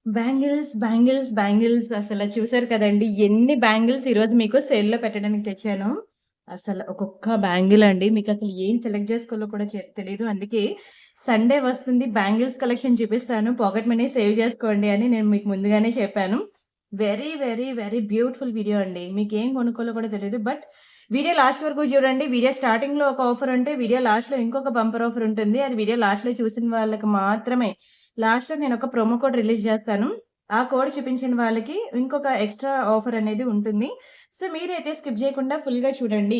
Bangles అసల చూసారు కదండీ! ఎన్ని బ్యాంగిల్స్ ఈరోజు మీకు సేల్‌లో పెట్టడానికి తెచ్చానో. అసలు ఒక్కొక్క బ్యాంగిల్ అండి మీకసలు ఏం సెలెక్ట్ జేసుకోవాలో కూడా తెలీదు. అందుకే సండే వస్తుంది బ్యాంగిల్స్ కలెక్షన్ చూపిస్తాను. పాకెట్ మనీ సేవ్ జేసుకోండి అని నేను మీకు ముందుగానే చెప్పాను. Very, very, very beautiful video అండి. మీకేం కొనుక్కోవాలో కూడా తెలీదు. బట్ వీడియో లాస్ట్ వరకు చూడండి. వీడియో స్టార్టింగ్‌లో ఒక ఆఫర్ ఉంటే వీడియో లాస్ట్‌లో ఇంకొక బంపర్ ఆఫర్ ఉంటుంది. అది వీడియో లాస్ట్‌లో చూసిన వాళ్ళకి మాత్రమే. లాస్ట్‌లో నేనొక ప్రోమో కోడ్ రిలీజ్ జేస్తాను. ఆ కోడ్ చూపించిన వాళ్ళకి ఇంకొక ఎక్స్‌ట్రా ఆఫర్ అనేది ఉంటుంది. సో, మీరైతే స్కిప్ జేయకుండా ఫుల్‌గా చూడండి.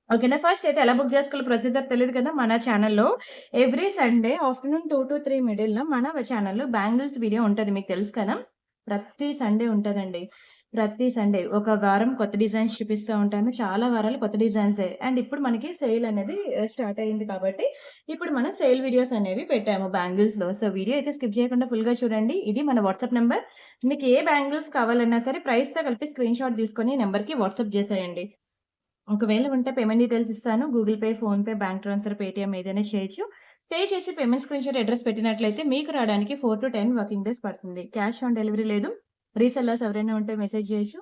ఓకేనా? ఫస్ట్ అయితే ఎలా బుక్ జేసుకోవాలో ప్రొసీజర్ తెలీదు కదా! మన ఛానెల్‌లో ఎవ్రీ సండే ఆఫ్టర్‌నూన్ 2-3 మిడిల్‌లో మన ఛానెల్‌లో బ్యాంగిల్స్ వీడియో ఉంటది. మీకు తెలుసు కదా! ప్రతి సండే ఉంటదండి. ప్రతి సండే ఒక వారం కొత్త డిజైన్స్ చూపిస్తా ఉంటాను. చాలా వారాలు కొత్త డిజైన్సే. అండ్ ఇప్పుడు మనకి సేల్ అనేది స్టార్ట్ అయింది కాబట్టి, ఇప్పుడు మనం సేల్ వీడియోస్ అనేవి పెట్టాము బ్యాంగిల్స్‌లో. సో, వీడియో అయితే స్కిప్ చేయకుండా ఫుల్‌గా చూడండి. ఇది మన వాట్సాప్ నంబర్. మీకు ఏ బ్యాంగిల్స్ కావాలన్నా సరే ప్రైస్‌తో కలిపి స్క్రీన్‌షాట్ తీసుకొని ఈ నంబర్‌కి వాట్సాప్ చేసేయండి. ఒకవేళ ఉంటే పేమెంట్ డీటెయిల్స్ ఇస్తాను. Google pay, PhonePe, bank transfer, Paytm ఏదైనా చేయొచ్చు. పే చేసి పేమెంట్ స్క్రీన్‌షాట్ అడ్రెస్ పెట్టినట్లయితే మీకు రావడానికి 4-10 వర్కింగ్ డేస్ పడుతుంది. క్యాష్ ఆన్ డెలివరీ లేదు. రీసెల్లర్స్ ఎవరైనా ఉంటే మెసేజ్ చేయొచ్చు.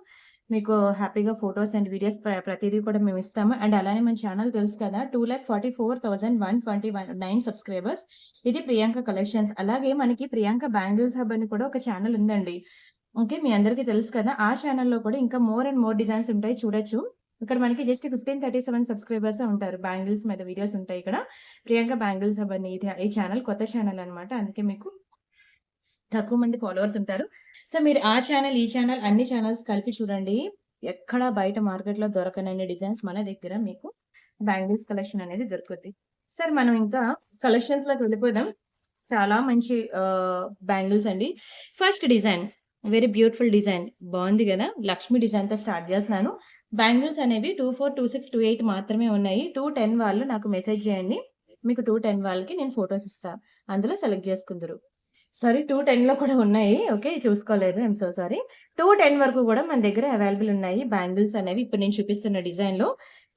మీకు హ్యాపీగా ఫోటోస్ అండ్ వీడియోస్ ప్రతీదీ కూడా మేమిస్తాము. అండ్ అలానే మన ఛానెల్ తెలుసు కదా! 2,44,129 సబ్స్క్రైబర్స్. ఇది ప్రియాంక కలెక్షన్స్. అలాగే మనకి ప్రియాంక బ్యాంగిల్స్ హబ్ అని కూడా ఒక ఛానెల్ ఉందండి. ఓకే. మీ అందరికీ తెలుసు కదా! ఆ ఛానెల్‌లో కూడా ఇంకా మోర్ అండ్ మోర్ డిజైన్స్ ఉంటాయి చూడొచ్చు. ఇక్కడ మనకి జస్ట్ 1537 సబ్స్క్రైబర్సే ఉంటారు. బ్యాంగిల్స్ మీద వీడియోస్ ఉంటాయి ఇక్కడ. ప్రియాంక బ్యాంగిల్స్ హబ్ అని ఈ ఛానెల్ కొత్త ఛానెల్ అన్నమాట. అందుకే మీకు తక్కువ మంది ఫాలోవర్స్ ఉంటారు. సో, మీరు ఆ ఛానెల్, ఈ ఛానెల్ అన్ని ఛానెల్స్ కలిపి చూడండి. ఎక్కడ బయట మార్కెట్‌లో దొరకనన్ని డిజైన్స్ మన దగ్గర మీకు బ్యాంగిల్స్ కలెక్షన్ అనేది దొరుకుద్ది. సరే మనం ఇంకా కలెక్షన్స్‌లోకి వెళ్ళిపోదాం. చాలా మంచి బ్యాంగిల్స్ అండి. First design very beautiful design. బావుంది గదా! లక్ష్మి డిజైన్‌తో స్టార్ట్ జేస్తున్నాను. బ్యాంగిల్స్ అనేవి 24, 26, 28 మాత్రమే ఉన్నాయి. 210 వాళ్ళు నాకు మెసేజ్ జేయండి. మీకు 210 వాళ్ళకి నేను ఫోటోస్ ఇస్తా. అందులో సెలెక్ట్ జేసుకుందురు. సారీ 210లో కూడా ఉన్నాయి. ఓకే. చూసుకోలేదు. I'm so sorry. 210 వరకు గూడా మన దగ్గర అవైలబుల్ ఉన్నాయి. బ్యాంగిల్స్ అనేవి ఇప్పుడు నేను చూపిస్తున్న డిజైన్‌లో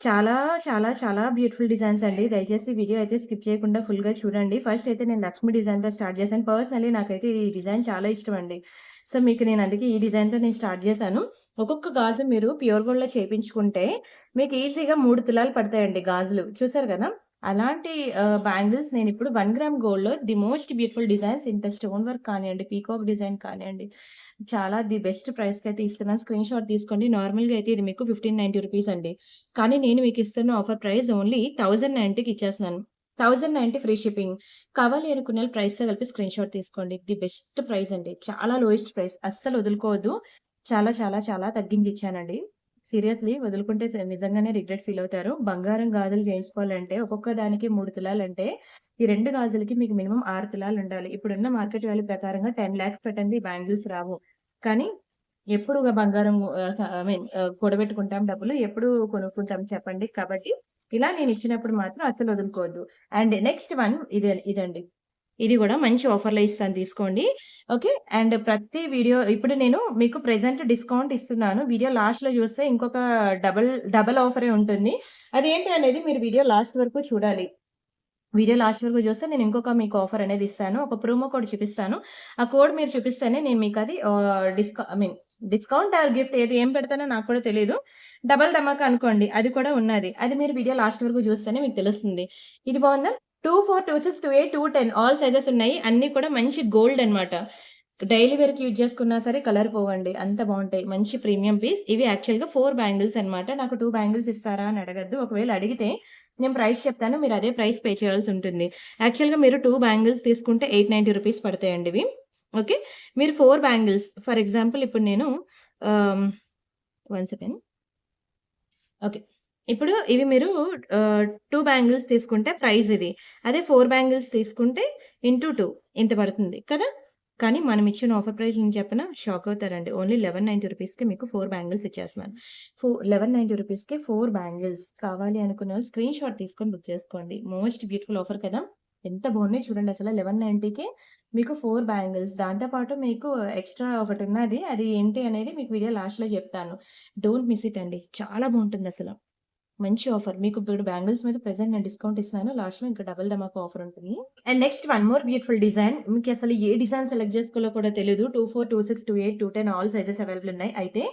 చాలా, చాలా, చాలా బ్యూటిఫుల్ డిజైన్స్ అండి. దయచేసి వీడియో అయితే స్కిప్ చేయకుండా ఫుల్‌గా చూడండి. ఫస్ట్ అయితే నేను లక్ష్మి డిజైన్‌తో స్టార్ట్ చేశాను. పర్సనల్లీ నాకైతే ఈ డిజైన్ చాలా ఇష్టమండి. సో, మీకు నేను అందుకే ఈ డిజైన్‌తో నేను స్టార్ట్ చేశాను. ఒక్కొక్క గాజు మీరు ప్యూర్ గోల్డ్‌లో చేపించుకుంటే మీకు ఈజీగా 3 తులాలు పడతాయండి గాజులు. చూసారు గదా! అలాంటి బ్యాంగిల్స్ నేనిప్పుడు 1 గ్రామ్ గోల్డ్‌లో ది మోస్ట్ బ్యూటిఫుల్ డిజైన్స్ ఇంత స్టోన్ వర్క్ కానియండి, పీకాక్ డిజైన్ కానియండి, చాలా ది బెస్ట్ ప్రైస్‌కైతే ఇస్తున్నాను. స్క్రీన్‌షాట్ తీసుకోండి. నార్మల్‌గా అయితే ఇది మీకు 1590 రూపీస్ అండి. కానీ నేను మీకు ఇస్తున్న ఆఫర్ ప్రైస్ ఓన్లీ 1090కి ఇచ్చేస్తున్నాను. 1090 ఫ్రీ షిప్పింగ్. కావాలి అనుకున్నోళ్ళు ప్రైస్‌తో కలిపి స్క్రీన్‌షాట్ తీసుకోండి. ది బెస్ట్ ప్రైస్ అండి. చాలా లోయెస్ట్ ప్రైస్. అస్సలు వదులుకోవద్దు. చాలా, చాలా, చాలా తగ్గించి ఇచ్చానండి. సీరియస్‌లీ వదులుకుంటే నిజంగానే రిగ్రెట్ ఫీల్ అవుతారు. బంగారం గాజులు చేయించుకోవాలంటే ఒక్కొక్క దానికి 3 తులాలంటే, ఈ 2 గాజులకి మీకు మినిమమ్ 6 తులాలుండాలి. ఇప్పుడున్న మార్కెట్ వాల్యూ ప్రకారంగా 10,00,000 పెట్టంది బ్యాంగిల్స్ రావు. కానీ ఎప్పుడు బంగారం ఐ మీన్ కూడబెట్టుకుంటాం డబ్బులు. ఎప్పుడు కొనుక్కుంటాం చెప్పండి. కాబట్టి ఇలా నేనిచ్చినప్పుడు మాత్రం అస్సలు వదులుకోవద్దు. అండ్ నెక్స్ట్ వన్ ఇదండి. ఇది గూడా మంచి ఆఫర్‌లో ఇస్తాను తీసుకోండి. ఓకే. అండ్ ప్రతి వీడియో ఇప్పుడు నేను మీకు ప్రెజెంట్ డిస్కౌంట్ ఇస్తున్నాను. వీడియో లాస్ట్‌లో చూస్తే ఇంకొక డబుల్ ఆఫరే ఉంటుంది. అదేంటి అనేది మీరు వీడియో లాస్ట్ వరకు చూడాలి. వీడియో లాస్ట్ వరకు చూస్తే నేను ఇంకొక మీకు ఆఫర్ అనేది ఇస్తాను. ఒక ప్రోమో కోడ్ చూపిస్తాను. ఆ కోడ్ మీరు చూపిస్తేనే నేను మీకది I mean discount or gift ఏం పెడతానో నాకు కూడా తెలీదు. డబుల్ ధమాకా అనుకోండి. అది కూడా ఉన్నది. అది మీరు వీడియో లాస్ట్ వరకు చూస్తేనే మీకు తెలుస్తుంది. ఇది బావుందా? 24, 26, 28, 210 ఆల్ సైజెస్ ఉన్నాయి. అన్నీ కూడా మంచి గోల్డ్ అన్నమాట. డైలీ వేర్‌కి యూజ్ చేసుకున్నా సరే కలర్ పోవండి. అంత బావుంటాయి. మంచి ప్రీమియం పీస్. ఇవి యాక్చువల్‌గా 4 బ్యాంగిల్స్ అన్నమాట. నాకు 2 బ్యాంగిల్స్ ఇస్తారా అని అడగద్దు. ఒకవేళ అడిగితే నేను ప్రైస్ చెప్తాను. మీరు అదే ప్రైస్ పే చేయాల్సుంటుంది. యాక్చువల్‌గా మీరు 2 బ్యాంగిల్స్ తీసుకుంటే 890 రూపీస్ పడతాయండి ఇవి. ఓకే. మీరు 4 బ్యాంగిల్స్ ఫర్ ఎగ్జాంపుల్ ఇప్పుడు నేను ఆహ్, 1 సెకండ్. ఓకే. ఇప్పుడు ఇవి మీరు 2 బ్యాంగిల్స్ తీసుకుంటే ప్రైస్ ఇది. అదే 4 బ్యాంగిల్స్ తీసుకుంటే ఇంటూ 2 ఇంత పడుతుంది కదా! కానీ మనం ఇచ్చిన ఆఫర్ ప్రైస్ నేను చెప్పనా? షాక్ అవుతారండి. ఓన్లీ 1190 రూపీస్‌కి మీకు 4 బ్యాంగిల్స్ ఇచ్చేస్తున్నాను. 1190 రూపీస్‌కి 4 బ్యాంగిల్స్ కావాలి అనుకున్నోళ్ళు స్క్రీన్‌షాట్ తీసుకొని బుక్ చేసుకోండి. మోస్ట్ బ్యూటిఫుల్ ఆఫర్ కదా! ఎంత బాగున్నాయి చూడండి అసల 1190కే మీకు 4 బ్యాంగిల్స్. దాంతో పాటు మీకు ఎక్స్‌ట్రా ఒకటున్నది. అది ఏంటి అనేది మీకు వీడియో లాస్ట్‌లో చెప్తాను. డోంట్ మిస్ ఇట్ అండి. చాలా బావుంటుందసల. మంచి ఆఫర్. మీకు ఇప్పుడు బ్యాంగిల్స్ మీద ప్రెజెంట్ నేను డిస్కౌంట్ ఇస్తున్నాను. లాస్ట్‌లో ఇంకా డబుల్ ధమాకా ఆఫర్ ఉంటుంది. And next one more beautiful design. మీకసలు ఏ డిజైన్ సెలెక్ట్ జేసుకోవాలో కూడా తెలీదు. 24, 26, 28, 210 ఆల్ సైజెస్ అవైలబుల్ ఉన్నాయి. అయితే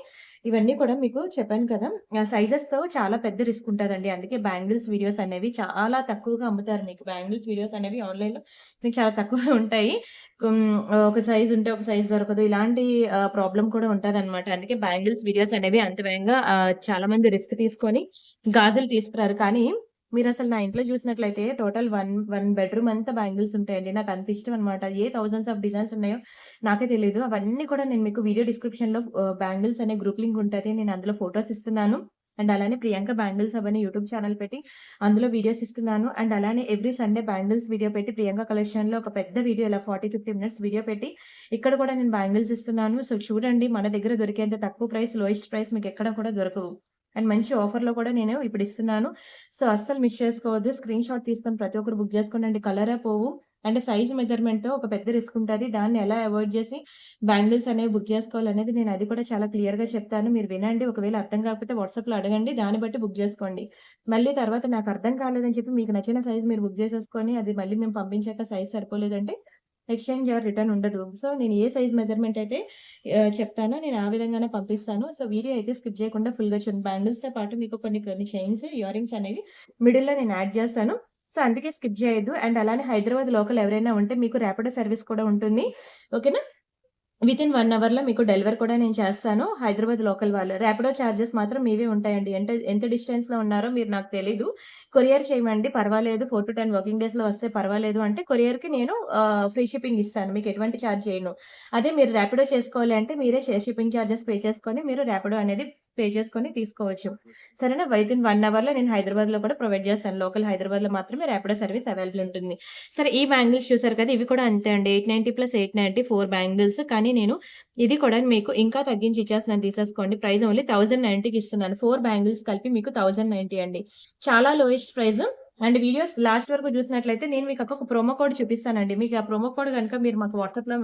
ఇవన్నీ కూడా మీకు చెప్పాను కదా! సైజెస్‌తో చాలా పెద్ద రిస్క్ ఉంటదండి. అందుకే బ్యాంగిల్స్ వీడియోస్ అనేవి చాలా తక్కువగా అమ్ముతారు మీకు. బ్యాంగిల్స్ వీడియోస్ అనేవి ఆన్‌లైన్‌లో మీకు చాలా తక్కువే ఉంటాయి. హ్మ్. ఒక సైజ్ ఉంటే ఒక సైజ్ దొరకదు. ఇలాంటి ప్రాబ్లమ్ కూడా ఉంటదనమాట. అందుకే బ్యాంగిల్స్ వీడియోస్ అనేవి అంత వేగంగా చాలా మంది రిస్క్ తీసుకొని గాజులు తీసుకురారు. కానీ మీరసలు నా ఇంట్లో చూసినట్లయితే టోటల్ వన్ బెడ్‌రూమ్ అంతా బ్యాంగిల్స్ ఉంటాయండి. నాకంత ఇష్టం అనమాట. థౌసండ్స్ ఆఫ్ డిజైన్స్ ఉన్నాయో నాకే తెలీదు. అవన్నీ కూడా నేను మీకు వీడియో డిస్క్రిప్షన్‌లో బ్యాంగిల్స్ అనే గ్రూప్ లింక్ ఉంటది. నేను అందులో ఫోటోస్ ఇస్తున్నాను. అండ్ అలానే ప్రియాంక బ్యాంగిల్స్ హబ్ అని యూట్యూబ్ ఛానెల్ పెట్టి అందులో వీడియోస్ ఇస్తున్నాను. అండ్ అలానే ఎవ్రీ సండే బ్యాంగిల్స్ వీడియో పెట్టి ప్రియాంక కలెక్షన్‌లో ఒక పెద్ద వీడియో ఇలా 40, 50 మినిట్స్ వీడియో పెట్టి ఇక్కడ కూడా నేను బ్యాంగిల్స్ ఇస్తున్నాను. సో చూడండి మన దగ్గర దొరికేంత తక్కువ ప్రైస్, లోయెస్ట్ ప్రైస్ మీకెక్కడ కూడా దొరకవు. అండ్ మంచి ఆఫర్‌లో కూడా నేను ఇప్పుడు ఇస్తున్నాను. సో అస్సలు మిస్ చేసుకోవద్దు. స్క్రీన్ షాట్ తీసుకొని ప్రతి ఒక్కరు బుక్ చేసుకోండి. కలరే పోవు. అంటే సైజ్ మెజర్‌మెంట్‌తో ఒక పెద్ద రిస్క్ ఉంటది. దాన్ని ఎలా అవాయిడ్ చేసి బ్యాంగిల్స్ అనేవి బుక్ చేసుకోవాలనేది నేను అది కూడా చాలా క్లియర్‌గా చెప్తాను. మీరు వినండి. ఒకవేళ అర్థం కాకపోతే వాట్సాప్‌లో అడగండి. దాన్ని బట్టి బుక్ చేసుకోండి. మళ్ళీ తర్వాత నాకు అర్థం కాలేదని చెప్పి మీకు నచ్చిన సైజ్ మీరు బుక్ చేసేసుకొని అది మళ్ళీ మేము పంపించాక సైజ్ సరిపోలేదంటే ఎక్స్‌చేంజ్ ఆర్ రిటర్న్ ఉండదు. సో నేను ఏ సైజ్ మెజర్‌మెంట్ అయితే చెప్తానో నేను ఆ విధంగానే పంపిస్తాను. సో వీడియో అయితే స్కిప్ చేయకుండా ఫుల్‌గా చూడండి. బ్యాంగిల్స్‌తో పాటు మీకు కొన్ని చైన్స్, ఇయర్ రింగ్స్ అనేవి మిడిల్‌లో నేను యాడ్ చేస్తాను. సో అందుకే స్కిప్ చేయొద్దు. అండ్ అలానే హైదరాబాద్ లోకల్ ఎవరైనా ఉంటే మీకు ర్యాపిడో సర్వీస్ కూడా ఉంటుంది. ఓకేనా? వితిన్ 1 అవర్‌లో మీకు డెలివరీ కూడా నేను చేస్తాను. హైదరాబాద్ లోకల్ వాళ్ళు. ర్యాపిడో చార్జెస్ మాత్రం మీవే ఉంటాయండి. ఎంత డిస్టెన్స్‌లో ఉన్నారో మీరు నాకు తెలీదు. కొరియర్ చేయమండి పర్వాలేదు. 4-10 వర్కింగ్ డేస్‌లో వస్తే పర్వాలేదు అంటే కొరియర్‌కి నేను ఫ్రీ షిప్పింగ్ ఇస్తాను. మీకు ఎటువంటి చార్జ్ చేయను. అదే మీరు ర్యాపిడో చేసుకోవాలి అంటే మీరే షిప్పింగ్ చార్జెస్ పే చేసుకొని మీరు ర్యాపిడో అనేది పే చేసుకొని తీసుకోవచ్చు. సరేనా? వితిన్ 1 అవర్‌లో నేను హైదరాబాద్‌లో కూడా ప్రొవైడ్ చేస్తాను. లోకల్ హైదరాబాద్‌లో మాత్రమే ర్యాపిడో సర్వీస్ అవైలబుల్ ఉంటుంది. సరే ఈ బ్యాంగిల్స్ చూసారు కదా! ఇవి కూడా అంతే అండి. 890 + 890 4 బ్యాంగిల్స్. కానీ నేను ఇది కూడా మీకు ఇంకా తగ్గించి ఇచ్చేస్తున్నాను తీసేసుకోండి. ప్రైస్ ఓన్లీ 1090కి ఇస్తున్నాను. 4 బ్యాంగిల్స్ కలిపి మీకు 1090 అండి. చాలా lowest price. And videos last వరకు చూసినట్లయితే నేను మీకు ఒక ప్రోమో కోడ్ చూపిస్తానండి. మీకు ఆ ప్రోమో కోడ్ గనుక మీరు మాకు వాట్సాప్‌లో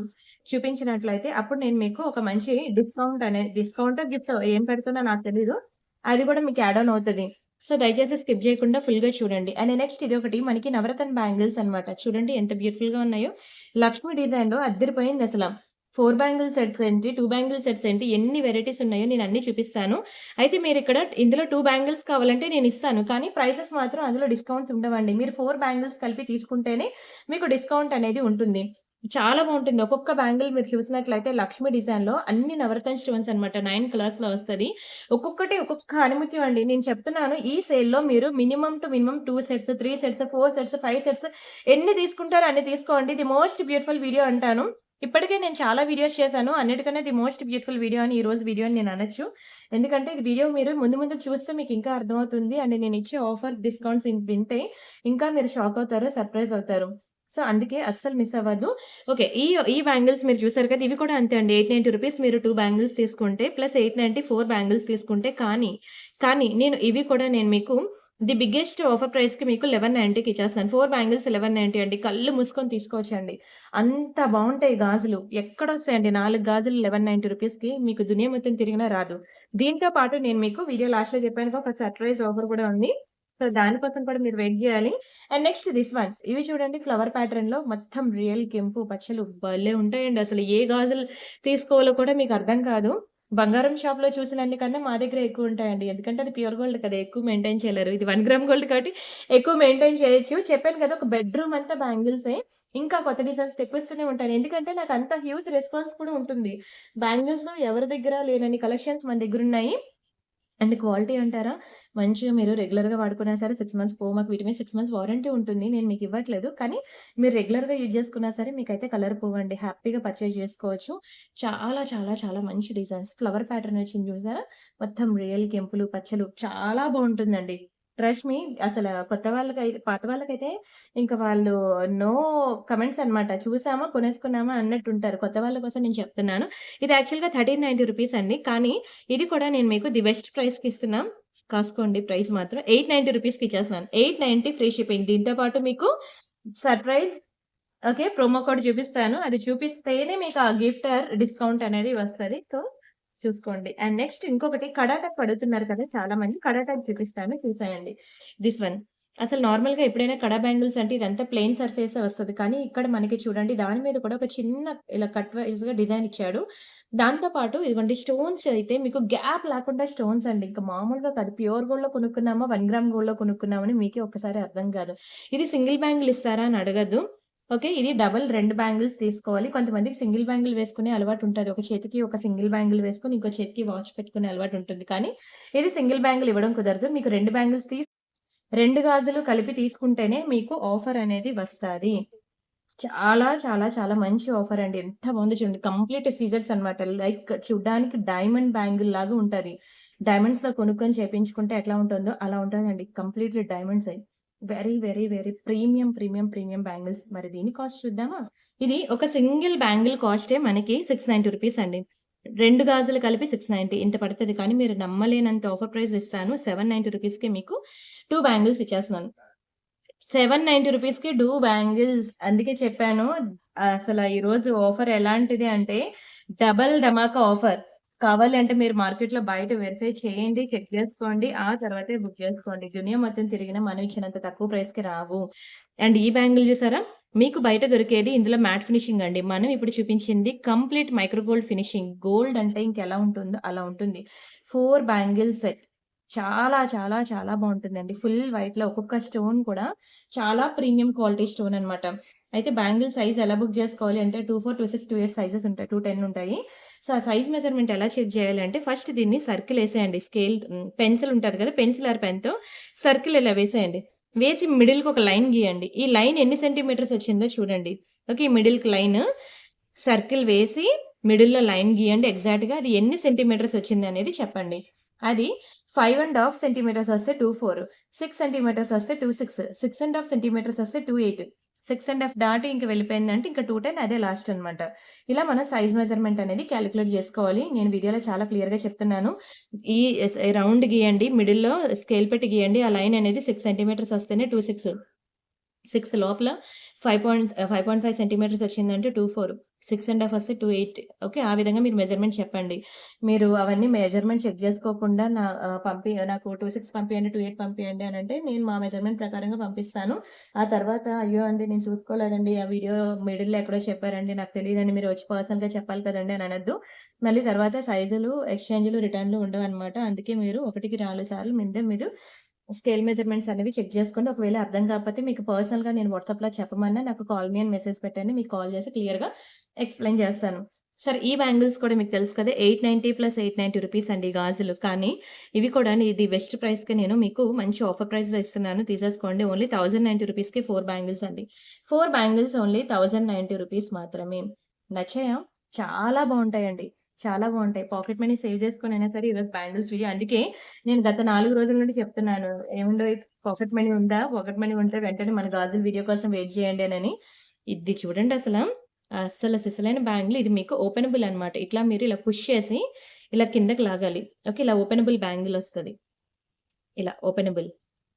చూపించినట్లయితే అప్పుడు నేను మీకు ఒక మంచి డిస్కౌంటో, గిఫ్టో ఏం పెడుతున్నా నాకు తెలీదు. అది కూడా మీకు యాడ్ ఆన్ అవుతది. సో, దయచేసి స్కిప్ చేయకుండా ఫుల్‌గా చూడండి. అండ్ నెక్స్ట్ ఇదొకటి మనకి నవరత్న బ్యాంగిల్స్ అన్నమాట. చూడండి ఎంత బ్యూటిఫుల్‌గా ఉన్నాయో. లక్ష్మి డిజైన్‌లో అద్దిరిపోయిందసల. 4 బ్యాంగిల్ సెట్స్ ఏంటి, 2 బ్యాంగిల్ సెట్స్ ఏంటి, ఎన్ని వెరైటీస్ ఉన్నాయో నేను అన్నీ చూపిస్తాను. అయితే మీరిక్కడ ఇందులో 2 బ్యాంగిల్స్ కావాలంటే నేనిస్తాను. కానీ ప్రైసెస్ మాత్రం అందులో డిస్కౌంట్స్ ఉండవండి. మీరు 4 బ్యాంగిల్స్ కలిపి తీసుకుంటేనే మీకు డిస్కౌంట్ అనేది ఉంటుంది. చాలా బావుంటుంది. ఒక్కొక్క బ్యాంగిల్ మీరు చూసినట్లయితే లక్ష్మి డిజైన్‌లో అన్ని నవరత్న స్టోన్స్ అన్నమాట. 9 కలర్స్‌లో వస్తది. ఒక్కొక్కటి ఒక్కొక్క ఆనిముత్యం అండి. నేను చెప్తున్నాను ఈ సేల్‌లో మీరు minimum to minimum 2 sets, 3 sets, 4 sets, 5 sets ఎన్ని తీసుకుంటారో అన్ని తీసుకోండి. ది మోస్ట్ బ్యూటిఫుల్ వీడియో అంటాను. ఇప్పటికే నేను చాలా వీడియోస్ చేశాను. అన్నిటికన్నా ది మోస్ట్ బ్యూటిఫుల్ వీడియో అని ఈ రోజు వీడియో అని నేను అనొచ్చు. ఎందుకంటే ఇది వీడియో మీరు ముందు ముందు చూస్తే మీకు ఇంకా అర్థమవుతుంది. అండ్ నేను ఇచ్చే ఆఫర్స్, డిస్కౌంట్స్ వింటే ఇంకా మీరు షాక్ అవుతారు. సర్ప్రైజ్ అవుతారు. సో, అందుకే అస్సలు మిస్ అవ్వద్దు. ఓకే. ఈ ఈ బ్యాంగిల్స్ మీరు చూసారు కదా! ఇవి కూడా అంతే అండి. రూ. 890 మీరు 2 బ్యాంగిల్స్ తీసుకుంటే ప్లస్ 890 4 బ్యాంగిల్స్ తీసుకుంటే కానీ నేను మీకు ది బిగ్గెస్ట్ ఆఫర్ ప్రైస్‌కి మీకు 1190కి ఇచ్చేస్తాను. 4 బ్యాంగిల్స్ 1190 అండి. కళ్ళు మూసుకొని తీసుకోవచ్చండి. అంత బావుంటాయి గాజులు. ఎక్కడొస్తాయండి 4 గాజులు 1190 మీకు దునియా మొత్తం తిరిగినా రాదు. దీంతో పాటు నేను మీకు వీడియో లాస్ట్‌లో చెప్పానుగా ఒక సర్ప్రైజ్ ఆఫర్ కూడా ఉంది. సో, దానికోసం కూడా మీరు వెయిట్ జేయాలి. And next this one. ఇవి చూడండి ఫ్లవర్ ప్యాటర్న్‌లో మొత్తం రియల్ కెంపు, పచ్చలు భలే ఉంటాయండి. అసలు ఏ గాజులు తీసుకోవాలో కూడా మీకు అర్థం కాదు. బంగారం షాప్‌లో చూసినన్ని కన్నా మా దగ్గర ఎక్కువుంటాయండి. ఎందుకంటే అది ప్యూర్ గోల్డ్ కదా! ఎక్కువ మెయింటైన్ చేయలేరు. ఇది 1 గ్రామ్ గోల్డ్ కాబట్టి ఎక్కువ మెయింటైన్ చేయొచ్చు. చెప్పాను కదా! ఒక బెడ్‌రూమ్ అంతా బ్యాంగిల్సే. ఇంకా కొత్త డిజైన్స్ తెప్పిస్తూనే ఉంటాను. ఎందుకంటే నాకు అంత హ్యూజ్ రెస్పాన్స్ కూడా ఉంటుంది. బ్యాంగిల్స్‌లో ఎవరి దగ్గర లేనన్ని కలెక్షన్స్ మన దగ్గరున్నాయి. అండ్ క్వాలిటీ అంటారా? మంచిగా మీరు రెగ్యులర్‌గా వాడుకున్నా సరే 6 మంత్స్ మాకు వీటి మీద 6 మంత్స్ వారంటీ ఉంటుంది. నేను మీకివ్వట్లేదు. కానీ మీరు రెగ్యులర్‌గా యూజ్ చేసుకున్నా సరే మీకైతే కలర్ పోవండి. హ్యాపీగా పర్చేజ్ చేసుకోవచ్చు. చాలా మంచి డిజైన్స్. ఫ్లవర్ ప్యాటర్న్ వచ్చింది చూసారా? మొత్తం రియల్ కెంపులు, పచ్చలు చాలా బావుంటుందండి. ట్రస్ట్ మీ అసల పాత వాళ్ళకైతే ఇంక వాళ్ళు నో కమెంట్స్ అన్నమాట. చూసామా, కొనేసుకున్నామా అన్నట్టుంటారు. కొత్త వాళ్ళ కోసం నేను చెప్తున్నాను. ఇది యాక్చువల్‌గా రూ. 1390 అండి. కానీ ఇది కూడా నేను మీకు ది బెస్ట్ ప్రైస్‌కి ఇస్తున్నా. కాసుకోండి ప్రైస్ మాత్రం. రూ. 890కి ఇచ్చేస్తున్నాను. 890 ఫ్రీ షిప్పింగ్. దీంతో పాటు మీకు సర్ప్రైజ్ ప్రోమో కోడ్ చూపిస్తాను. అది చూపిస్తేనే మీకు ఆ గిఫ్ట్ ఆర్ డిస్కౌంట్ అనేది వస్తది. సో, చూసుకోండి. అండ్ నెక్స్ట్ ఇంకొకటి కడా టైప్ అడుగుతున్నారు కదా చాలా మంది. కడా టైప్ చూపిస్తాను చూసేయండి. This one. అసలు నార్మల్‌గా ఎప్పుడైనా కడా బ్యాంగిల్స్ అంటే ఇదంతా ప్లెయిన్ సర్ఫేసే వస్తది. కానీ ఇక్కడ మనకి చూడండి దాని మీద కూడా ఒక చిన్న ఇలా కట్ వైస్‌గా డిజైన్ ఇచ్చాడు. దాంతో పాటు ఇదిగోండి స్టోన్స్ అయితే మీకు గ్యాప్ లేకుండా స్టోన్స్ అండి. ఇంక మామూలుగా కాదు. ప్యూర్ గోల్డ్‌లో కొనుక్కున్నామా, 1 గ్రామ్ గోల్డ్‌లో కొనుక్కున్నామని మీకే ఒక్కసారి అర్థం కాదు. ఇది సింగిల్ బ్యాంగిల్ ఇస్తారా అని అడగద్దు. ఓకే. ఇది డబుల్ 2 బ్యాంగిల్స్ తీసుకోవాలి. కొంతమందికి సింగిల్ బ్యాంగిల్ వేసుకునే అలవాటుంటది. ఒక చేతికి ఒక సింగిల్ బ్యాంగిల్ వేసుకొని, ఇంకో చేతికి వాచ్ పెట్టుకునే అలవాటుంటుంది. కానీ ఇది సింగిల్ బ్యాంగిల్ ఇవ్వడం కుదరదు. మీకు 2 బ్యాంగిల్స్ 2 గాజులు కలిపి తీసుకుంటేనే మీకు ఆఫర్ అనేది వస్తాది. చాలా, చాలా, చాలా మంచి ఆఫర్ అండి. ఎంత బాగుందో చూడండి. కంప్లీట్ సీజర్స్ అన్నమాట. లైక్ చూడ్డానికి డైమండ్ బ్యాంగిల్ లాగా ఉంటది. డైమండ్స్‌లో కొనుక్కొని చేపించుకుంటే ఎట్లా ఉంటుందో అలా ఉంటదండి. కంప్లీట్‌లీ డైమండ్సే. Very, very, very premium, premium, premium bangles. మరి దీని కాస్ట్ చూద్దామా? ఇది ఒక సింగిల్ బ్యాంగిల్ కాస్టే మనకి రూ. 690 అండి. 2 గాజులు కలిపి 690 ఇంత పడతది. కానీ మీరు నమ్మలేనంత ఆఫర్ ప్రైస్ ఇస్తాను. రూ. 790కే మీకు 2 బ్యాంగిల్స్ ఇచ్చేస్తున్నాను. రూ. 790కి 2 బ్యాంగిల్స్. అందుకే చెప్పాను. అసల ఈరోజు ఆఫర్ ఎలాంటిది అంటే డబుల్ ధమాకా ఆఫర్. కావాలి అంటే మీరు మార్కెట్‌లో బయట వెరిఫై చేయండి. చెక్ చేసుకోండి. ఆ తర్వాతే బుక్ చేసుకోండి. దునియా మొత్తం తిరిగినా మనం ఇచ్చినంత తక్కువ ప్రైస్‌కి రావు. అండ్ ఈ బ్యాంగిల్ చూసారా? మీకు బయట దొరికేది ఇందులో మ్యాట్ ఫినిషింగ్ అండి. మనం ఇప్పుడు చూపించింది complete micro gold finishing. Gold అంటే ఇంకెలా ఉంటుందో అలా ఉంటుంది. 4 బ్యాంగిల్ సెట్. చాలా, చాలా, చాలా బావుంటుందండి. ఫుల్ వైట్‌లో ఒక్కొక్క స్టోన్ కూడా చాలా ప్రీమియం క్వాలిటీ స్టోన్ అన్నమాట. అయితే బ్యాంగిల్ సైజ్ ఎలా బుక్ జేసుకోవాలి అంటే 24, 26, 28 సైజెస్ ఉంటాయి. 210 ఉంటాయి. సో, ఆ సైజ్ మెజర్‌మెంట్ ఎలా చెక్ జేయాలి అంటే ఫస్ట్ దీన్ని సర్కిల్ ఏసేయండి. పెన్సిల్ ఉంటది కదా! పెన్సిల్ ఆర్ పెన్‌తో సర్కిల్ ఇలా వేసేయండి. వేసి మిడిల్‌కి ఒక లైన్ గీయండి. ఈ లైన్ ఎన్ని సెంటీమీటర్స్ వచ్చిందో చూడండి. ఓకే. ఈ మిడిల్‌కి లైన్ సర్కిల్ వేసి మిడిల్‌లో లైన్ గీయండి. ఎగ్జాక్ట్‌గా అది ఎన్ని సెంటీమీటర్స్ వచ్చిందనేది చెప్పండి. అది 5 ½ సెంటీమీటర్స్ వస్తే 24, 6 సెంటీమీటర్స్ వస్తే 26, 6 ½ సెంటీమీటర్స్ వస్తే 28, 6 ½ దాటి ఇంక వెళ్ళిపోయిందంటే ఇంక 210 అదే లాస్ట్ అనమాట. ఇలా మనం సైజ్ మెజర్‌మెంట్ అనేది కాలిక్యులేట్ జేసుకోవాలి. నేను వీడియోలో చాలా క్లియర్‌గా చెప్తున్నాను. ఈ రౌండ్ గీయండి. మిడిల్‌లో స్కేల్ పెట్టి గీయండి. ఆ లైన్ అనేది 6 సెంటీమీటర్స్ వస్తేనే 26. 6 లోపల 5.5 సెంటీమీటర్స్ వచ్చిందంటే 24, 6 ½ వస్తే 28. ఓకే. ఆ విధంగా మీరు మెజర్‌మెంట్ చెప్పండి. మీరు అవన్నీ మెజర్‌మెంట్ చెక్ చేసుకోకుండా నాకు 26 పంపియండి, 28 పంపియండి అనంటే నేను మా మెజర్‌మెంట్ ప్రకారంగా పంపిస్తాను. ఆ తర్వాత అయ్యో! అండి నేను చూసుకోలేదండి. ఆ వీడియో మిడిల్‌లో ఎక్కడో చెప్పారండి. నాకు తెలీదండి. మీరు వచ్చి పర్సనల్‌గా చెప్పాలి కదండీ అని అనొద్దు. మళ్ళీ తర్వాత సైజులు, ఎక్స్‌చేంజ్‌లు, రిటర్న్‌లు ఉండవనమాట. అందుకే మీరు 1కి 4 సార్లు ముందే మీరు స్కేల్ మెజర్‌మెంట్స్ అనేవి చెక్ జేసుకోండి. ఒకవేళ అర్థం కాకపోతే మీకు పర్సనల్‌గా నేను వాట్సాప్‌లో చెప్పమన్నా నాకు కాల్ మీ అని మెసేజ్ పెట్టండి. మీకు కాల్ చేసి క్లియర్‌గా ఎక్స్‌ప్లెయిన్ చేస్తాను. సరే ఈ బ్యాంగిల్స్ కూడా మీకు తెలుసు కదా! 890 + 890 రూపీస్ అండి ఈ గాజులు. కానీ ఇవి కూడా ఇది బెస్ట్ ప్రైస్‌కి నేను మీకు మంచి ఆఫర్ ప్రైస్‌లో ఇస్తున్నాను. తీసేసుకోండి. ఓన్లీ 1090 రూపీస్‌కి 4 బ్యాంగిల్స్ అండి. 4 బ్యాంగిల్స్ ఓన్లీ 1090 రూపీస్ మాత్రమే. నచ్చాయా? చాలా బావుంటాయండి. చాలా బావుంటాయి. పాకెట్ మనీ సేవ్ చేసుకొనైనా సరే ఈరోజు బ్యాంగిల్స్ అందుకే నేను గత 4 రోజుల నుండి చెప్తున్నాను. ఏవండోయ్ పాకెట్ మనీ ఉందా? పాకెట్ మనీ ఉంటే వెంటనే మన గాజుల వీడియో కోసం వెయిట్ చేయండి అనని. ఇది చూడండి అస్సలు సిసలైన బ్యాంగిల్ ఇది మీకు ఓపెనబుల్ అన్నమాట. ఇట్లా మీరు ఇలా పుష్ చేసి ఇలా కిందకి లాగాలి. ఓకే. ఇలా ఓపెనబుల్ బ్యాంగిల్ ఒస్తది. ఇలా ఓపెనబుల్.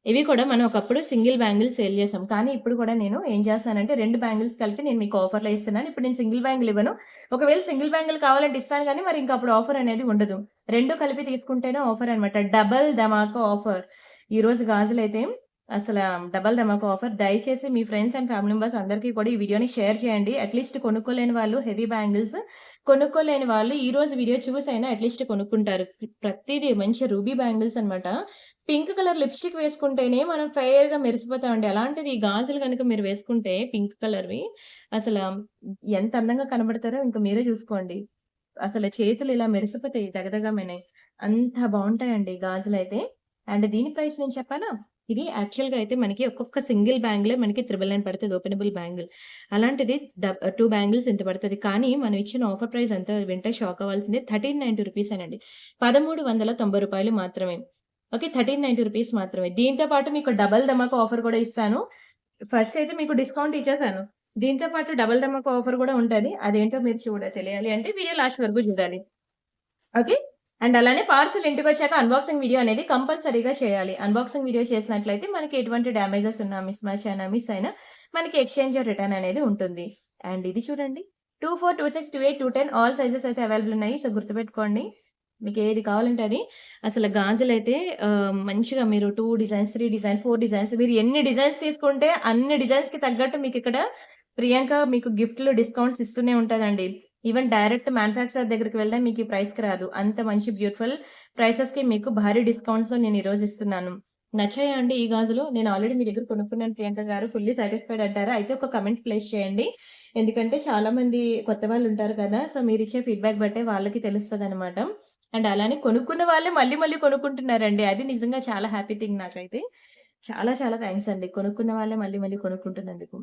ఇవి కూడా మనం ఒకప్పుడు సింగిల్ బ్యాంగిల్ సేల్ చేసాం. కానీ ఇప్పుడు కూడా నేను ఏం చేస్తున్నానంటే 2 బ్యాంగిల్స్ కలిపి నేను మీకు ఆఫర్‌లో ఇస్తున్నాను. ఇప్పుడు నేను సింగిల్ బ్యాంగిల్ ఇవ్వను. ఒకవేళ సింగిల్ బ్యాంగిల్ కావాలంటే ఇస్తాను గానీ మరి ఇంక అప్పుడు ఆఫర్ అనేది ఉండదు. 2 కలిపి తీసుకుంటేనే ఆఫర్ అన్నమాట. Double dhamaka offer. ఈరోజు గాజులైతే అసల డబుల్ ధమాకా ఆఫర్. దయచేసి మీ ఫ్రెండ్స్ అండ్ ఫ్యామిలీ మెంబర్స్ అందరికీ కూడా ఈ వీడియోని షేర్ చేయండి. అట్‌లీస్ట్ కొనుక్కోలేని వాళ్ళు హెవీ బ్యాంగిల్స్ కొనుక్కోలేని వాళ్ళు ఈరోజు వీడియో చూసైనా అట్‌లీస్ట్ కొనుక్కుంటారు. ప్రతీదీ మంచి రూబీ బ్యాంగిల్స్ అన్నమాట. పింక్ కలర్ లిప్‌స్టిక్ వేసుకుంటేనే మనం ఫెయిర్‌గా మెరిసిపోతామండి. అలాంటిది ఈ గాజులు గనుక మీరు వేసుకుంటే పింక్ కలర్‌వి అసల ఎంత అందంగా కనబడతారో ఇంక మీరే చూసుకోండి. అసలు చేతులు ఇలా మెరిసిపోతాయి దగదగమని. అంత బావుంటాయండి గాజులైతే. అండ్ దీని ప్రైస్ నేను చెప్పానా? ఇది యాక్చువల్‌గా అయితే మనకి ఒక్కొక్క సింగిల్ బ్యాంగిలే మనకి 999 పడతది ఓపెనబుల్ బ్యాంగిల్. అలాంటిది 2 బ్యాంగిల్స్ ఇంత పడతది. కానీ మనం ఇచ్చిన ఆఫర్ ప్రైస్ ఎంత వింటే షాక్ అవ్వాల్సిందే. 1390 రూపీసేనండి. రూ. 1390 మాత్రమే. ఓకే. 1390 రూపీస్ మాత్రమే. దీంతో పాటు మీకు డబుల్ ధమాకా ఆఫర్ కూడా ఇస్తాను. ఫస్ట్ అయితే మీకు డిస్కౌంట్ ఇచ్చేసాను. దీంతో పాటు డబుల్ ధమాకా ఆఫర్ కూడా ఉంటది. అదేంటో మీరు తెలియాలి అంటే వీడియో లాస్ట్ వరకు చూడాలి. ఓకే. అండ్ అలానే పార్సెల్ ఇంటికొచ్చాక అన్బాక్సింగ్ వీడియో అనేది కంపల్సరీగా చేయాలి. అన్బాక్సింగ్ వీడియో చేసినట్లయితే మనకి ఎటువంటి డ్యామేజెస్ ఉన్నా, మిస్ అయినా మనకి ఎక్స్‌చేంజ్ ఆర్ రిటర్న్ అనేది ఉంటుంది. అండ్ ఇది చూడండి. 24, 26, 28, 210 ఆల్ సైజెస్ అయితే అవైలబుల్ ఉన్నాయి. సో గుర్తుపెట్టుకోండి. మీకేది కావాలంటే అది. అసలు గాజులైతే మంచిగా మీరు 2 డిజైన్స్, 3 డిజైన్స్, 4 డిజైన్స్ మీరు ఎన్ని డిజైన్స్ తీసుకుంటే అన్ని డిజైన్స్‌కి తగ్గట్టు మీకిక్కడ ప్రియాంక మీకు గిఫ్ట్‌లు, డిస్కౌంట్స్ ఇస్తూనే ఉంటదండి. ఈవెన్ డైరెక్ట్ మ్యానుఫ్యాక్చరర్ దగ్గరికి వెళ్ళినా మీకు ఈ ప్రైస్‌కి రాదు. అంత మంచి బ్యూటిఫుల్ ప్రైసెస్‌కి మీకు భారీ డిస్కౌంట్స్‌లో నేను ఈరోజు ఇస్తున్నాను. నచ్చాయా అండి ఈ గాజులు? నేను ఆల్రెడీ మీ దగ్గర కొనుక్కున్నాను ప్రియాంక గారు. ఫుల్లీ సాటిస్ఫైడ్ అంటారా? అయితే ఒక కామెంట్ ప్లేస్ చేయండి. ఎందుకంటే చాలామంది కొత్త వాళ్ళుంటారు కదా! సో, మీరిచ్చే ఫీడ్‌బ్యాక్ బట్టే వాళ్ళకి తెలుస్తదనమాట. అండ్ అలానే కొనుక్కున్న వాళ్ళే మళ్ళీ మళ్ళీ కొనుక్కుంటున్నారండి. అది నిజంగా చాలా హ్యాపీ థింగ్ నాకైతే. చాలా చాలా థాంక్స్ అండి. కొనుక్కున్న వాళ్ళే మళ్ళీ మళ్ళీ కొనుక్కుంటున్నందుకు.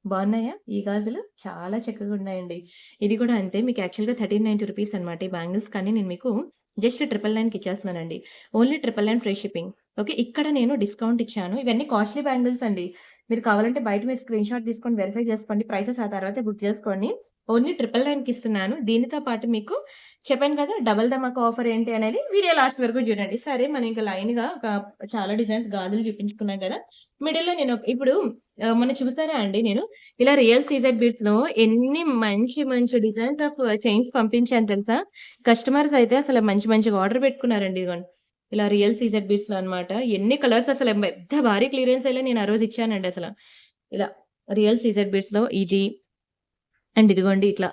బావున్నాయా ఈ గాజులు? చాలా చక్కగున్నాయండి. ఇది కూడా అంతే మీకు యాక్చువల్‌గా ₹1390 అనమాట ఈ బ్యాంగిల్స్ కానీ నేను మీకు జస్ట్ 999కి ఇచ్చేస్తున్నానండి. Only 999 free shipping. ఓకే. ఇక్కడ నేను డిస్కౌంట్ ఇచ్చాను. ఇవన్నీ కాస్ట్‌లీ బ్యాంగిల్స్ అండి. మీరు కావాలంటే బయట మీరు స్క్రీన్‌షాట్ తీసుకొని వెరిఫై చేసుకోండి. ప్రైసెస్ ఆ తర్వాతే బుక్ చేసుకోండి. ఓన్లీ 999కి ఇస్తున్నాను. దీనితో పాటు మీకు చెప్పాను కదా! డబుల్ ధమాకా ఆఫర్ ఏంటి అనేది వీడియో లాస్ట్ వరకు చూడండి. సరే మనం ఇంకా లైన్‌గా చాలా డిజైన్స్ గాజులు చూపించుకున్నాం కదా! మిడిల్‌లో నేను ఇప్పుడు మొన్న చూసారా అండి నేను ఇలా రియల్ సీజెడ్ బీడ్స్‌లో ఎన్ని మంచి మంచి డిజైన్స్ ఆఫ్ చైన్స్ పంపించాను తెలుసా? కస్టమర్స్ అయితే అసలు మంచి మంచిగా ఆర్డర్ పెట్టుకున్నారండి. ఇదిగోండి. ఇలా రియల్ సీజెడ్ బీడ్స్‌లో అన్నమాట. ఎన్ని కలర్స్ అసలు పెద్ద భారీ క్లియరెన్స్ సేలే నేను ఆ రోజు ఇచ్చానండి అసల. ఇలా రియల్ సీజెడ్ బీడ్స్‌లో ఇది అండ్ ఇదిగోండి ఇట్లా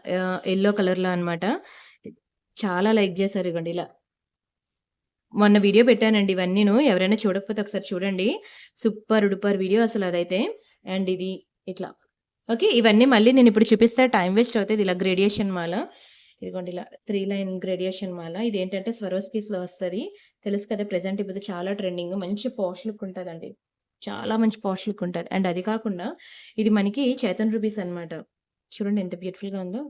యెల్లో కలర్‌లో అన్నమాట. చాలా లైక్ చేశారు. ఇగోండి ఇలా. మొన్న వీడియో పెట్టానండి ఇవన్నీను. ఎవరైనా చూడకపోతే ఒకసారి చూడండి. సూపర్ డూపర్ వీడియో అసలదైతే. అండ్ ఇది ఇట్లా. ఓకే. ఇవన్నీ మళ్ళీ నేనిప్పుడు చూపిస్తే టైమ్ వేస్ట్ అవుతది. ఇలా గ్రేడియేషన్ మాల. ఇదిగోండి ఇలా 3 లైన్ గ్రేడియేషన్ మాల. ఇదేంటంటే స్వరోస్కీస్‌లో వస్తది. తెలుసు కదా! ప్రెజెంట్ ఇప్పుడు చాలా ట్రెండింగ్. మంచి పాష్ లుక్ ఉంటదండి. చాలా మంచి పాష్ లుక్ ఉంటది. అండ్ అది కాకుండా ఇది మనకి చేతన్ రూబీస్ అన్నమాట. చూడండి ఎంత బ్యూటిఫుల్‌గా ఉందో.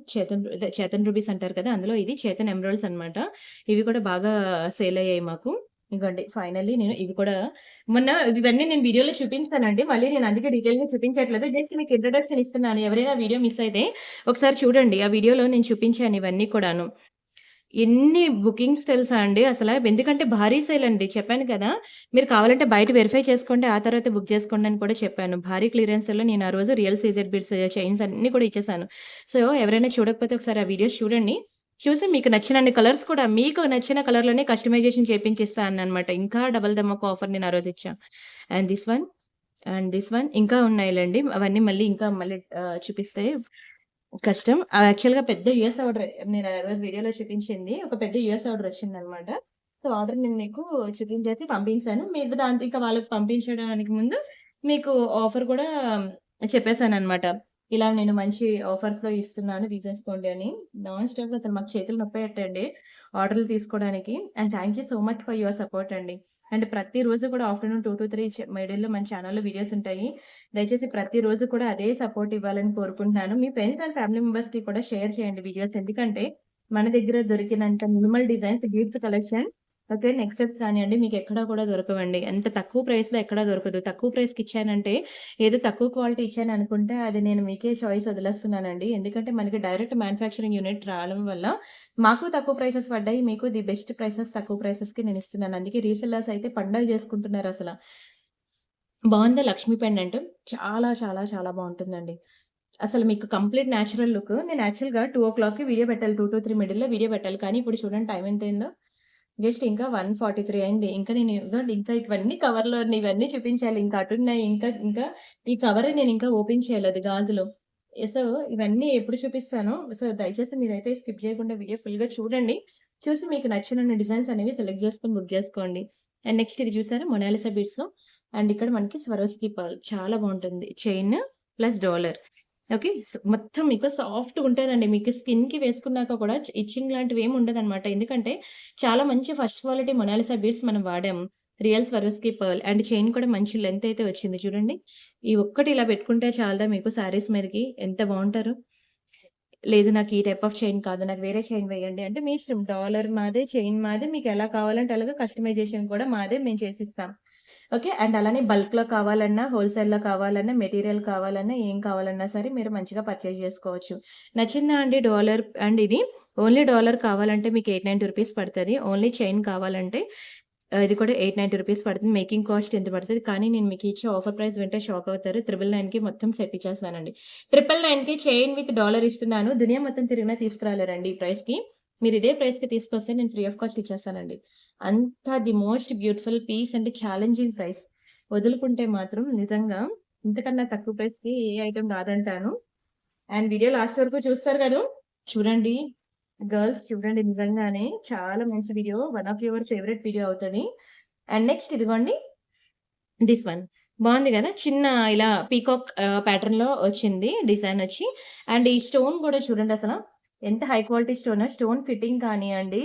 చేతన్ రూబీస్ అంటారు కదా! అందులో ఇది చేతన్ ఎమరాల్డ్స్ అన్నమాట. ఇవి కూడా బాగా సేల్ అయ్యాయి మాకు. ఇగోండి ఫైనల్లీ నేను ఇవి కూడా మొన్న ఇవన్నీ నేను వీడియోలో చూపించానండి. మళ్ళీ నేను అందుకే డీటెయిల్‌గా చూపించట్లేదు. జస్ట్ మీకు ఇంట్రడక్షన్ ఇస్తున్నాను. ఎవరైనా వీడియో మిస్ అయితే ఒకసారి చూడండి. ఆ వీడియోలో నేను చూపించాను ఇవన్నీ కూడాను. ఎన్ని బుకింగ్స్ తెలుసా అండి అసల. ఎందుకంటే భారీ సేల్ అండి. చెప్పాను కదా! మీరు కావాలంటే బయట వెరిఫై చేసుకోండి. ఆ తర్వాత బుక్ చేసుకోండి అని కూడా చెప్పాను. భారీ క్లియరెన్స్ సేల్‌లో నేను ఆ రోజు రియల్ సీజెడ్ బిడ్స్ చైన్స్ అన్నీ కూడా ఇచ్చేసాను. సో, ఎవరైనా చూడకపోతే ఒకసారి ఆ వీడియోస్ చూడండి. చూసి మీకు నచ్చినన్ని కలర్స్ కూడా మీకు నచ్చిన కలర్‌లోనే కస్టమైజేషన్ చేపించిస్తా అన్నానన్నమాట. ఇంకా డబుల్ ధమాకా ఆఫర్ నేను ఆ రోజు ఇచ్చా. And this one and this one ఇంకా ఉన్నాయిలెండి. అవన్నీ మళ్ళీ ఇంకా మళ్ళీ చూపిస్తే కష్టం. యాక్చువల్‌గా పెద్ద యూఎస్ ఆర్డరే. నేను ఆ రోజు వీడియోలో చూపించింది. ఒక పెద్ద యూఎస్ ఆర్డర్ వచ్చిందనమాట. సో, ఆర్డర్ నేను మీకు చూపించేసి పంపించాను. మీరు దాంతో ఇంకా వాళ్ళకి పంపించడానికి ముందు మీకు ఆఫర్ కూడా చెప్పేసాననమాట. ఇలా నేను మంచి ఆఫర్స్‌లో ఇస్తున్నాను తీసేసుకోండి అని. నాన్ స్టాప్ అసలు మాకు చేతులు నొప్పేయటండి ఆర్డర్‌లు తీసుకోవడానికి. And thank you so much for your support అండి. అండ్ ప్రతిరోజు కూడా ఆఫ్టర్‌నూన్ 2-3 మిడిల్‌లో మన ఛానెల్‌లో వీడియోస్ ఉంటాయి. దయచేసి ప్రతిరోజు కూడా అదే సపోర్ట్ ఇవ్వాలని కోరుకుంటున్నాను. మీ ఫ్రెండ్స్ అండ్ ఫ్యామిలీ మెంబర్స్‌కి కూడా షేర్ చేయండి వీడియోస్. ఎందుకంటే మన దగ్గర దొరికినంత minimal designs gifts collection okay. నెక్సెస్ కానియండి మీకెక్కడా కూడా దొరకవండి. అంత తక్కువ ప్రైస్‌లో ఎక్కడా దొరకదు. తక్కువ ప్రైస్‌కి ఇచ్చానంటే ఏదో తక్కువ క్వాలిటీ ఇచ్చాననుకుంటే అది నేను మీకే చాయిస్ వదిలేస్తున్నానండి. ఎందుకంటే మనకి డైరెక్ట్ మ్యానుఫ్యాక్చరింగ్ యూనిట్ రావడం వల్ల మాకు తక్కువ ప్రైసెస్ పడ్డాయి. మీకు ది బెస్ట్ ప్రైసెస్ తక్కువ ప్రైసెస్‌కి నేనిస్తున్నాను. అందుకే రీసెల్లర్స్ అయితే పండగ చేసుకుంటున్నారసల. బావుందా లక్ష్మీ పెండెంట్? చాలా చాలా చాలా బావుంటుందండి. అసలు మీకు కంప్లీట్ న్యాచురల్ లుక్. నేను యాక్చువల్‌గా 2:00కి వీడియో పెట్టాలి. 2-3 మిడిల్‌లో వీడియో పెట్టాలి. కానీ ఇప్పుడు చూడండి టైం ఎంతయిందో. జస్ట్ ఇంకా 1:43 అయింది. ఇంకా నేను ఇగోండి ఇంకా ఇవన్నీ కవర్‌లో ఉన్నాయి. ఇవన్నీ చూపించాలి. ఇంకా అటున్నాయి. ఇంకా ఇంకా ఈ కవరే నేనింకా ఓపెన్ చేయలేదు గాజులు. సో, ఇవన్నీ ఎప్పుడు చూపిస్తానో సో, దయచేసి మీరైతే స్కిప్ చేయకుండా వీడియో ఫుల్‌గా చూడండి. చూసి మీకు నచ్చినన్ని డిజైన్స్ అనేవి సెలెక్ట్ చేసుకొని బుక్ చేసుకోండి. అండ్ నెక్స్ట్ ఇది చూసారా మొనాలిసా బీడ్స్‌లో అండ్ ఇక్కడ మనకి స్వరోస్కి పర్ల్ చాలా బావుంటుంది. Chain plus dollar. ఓకే. మొత్తం మీకు సాఫ్ట్‌గుంటదండి. మీకు స్కిన్‌కి వేసుకున్నాక కూడా ఇచ్చింగ్ లాంటివేమి ఉండదనమాట. ఎందుకంటే చాలా మంచి ఫస్ట్ క్వాలిటీ మొనాలిసా బీడ్స్ మనం వాడాము. Real Swarovski pearl and chain కూడా మంచి లెంత్ అయితే వచ్చింది చూడండి. ఈ ఒక్కటి ఇలా పెట్టుకుంటే చాలదా మీకు శారీస్ మీదకి ఎంత బావుంటారు. లేదు నాకు ఈ టైప్ ఆఫ్ చైన్ కాదు. నాకు వేరే చైన్ వేయండి అంటే మీ ఇష్టం. డాలర్ మాదే, చైన్ మాదే. మీకెలా కావాలంటే అలాగా కస్టమైజేషన్ కూడా మాదే మేము చేసిస్తాం. ఓకే. అండ్ అలానే బల్క్‌లో కావాలన్నా, హోల్‌సేల్‌లో కావాలన్నా, మెటీరియల్ కావాలన్నా, ఏం కావాలన్నా సరే మీరు మంచిగా పర్చేజ్ చేసుకోవచ్చు. నచ్చిందా అండి డాలర్ అండ్ ఇది ఓన్లీ డాలర్ కావాలంటే మీకు రూ. 890 పడతది. ఓన్లీ చైన్ కావాలంటే ఇది కూడా రూ. 890 పడుతుంది. మేకింగ్ కాస్ట్ ఇంత పడతది. కానీ నేను మీకు ఇచ్చే ఆఫర్ ప్రైస్ వింటే షాక్ అవుతారు. 999కి మొత్తం సెట్ ఇచ్చేస్తానండి. 999కి చైన్ విత్ డాలర్ ఇస్తున్నాను. దునియా మొత్తం తిరిగినా తీసుకురాలేరండి ఈ ప్రైస్‌కి. మీరు ఇదే ప్రైస్‌కి తీసుకొస్తే నేను ఫ్రీ ఆఫ్ కాస్ట్ ఇచ్చేస్తానండి. అంత the most beautiful piece and challenging price. వదులుకుంటే మాత్రం నిజంగా ఇంతకన్నా తక్కువ ప్రైస్‌కి ఏ ఐటెమ్ రాదంటాను. అండ్ వీడియో లాస్ట్ వరకు చూస్తారు గదూ! చూడండి. గర్ల్స్ చూడండి నిజంగానే చాలా మంచి video. One of your favourite video అవుతది. అండ్ నెక్స్ట్ ఇదిగోండి దిస్ వన్. బావుంది గదా! చిన్న ఇలా పీకాక్ ప్యాటర్న్‌లో వచ్చింది డిజైనొచ్చి. అండ్ ఈ స్టోన్ గూడా చూడండసల. ఎంత హై క్వాలిటీ స్టోనో. స్టోన్ ఫిట్టింగ్ కానియండి,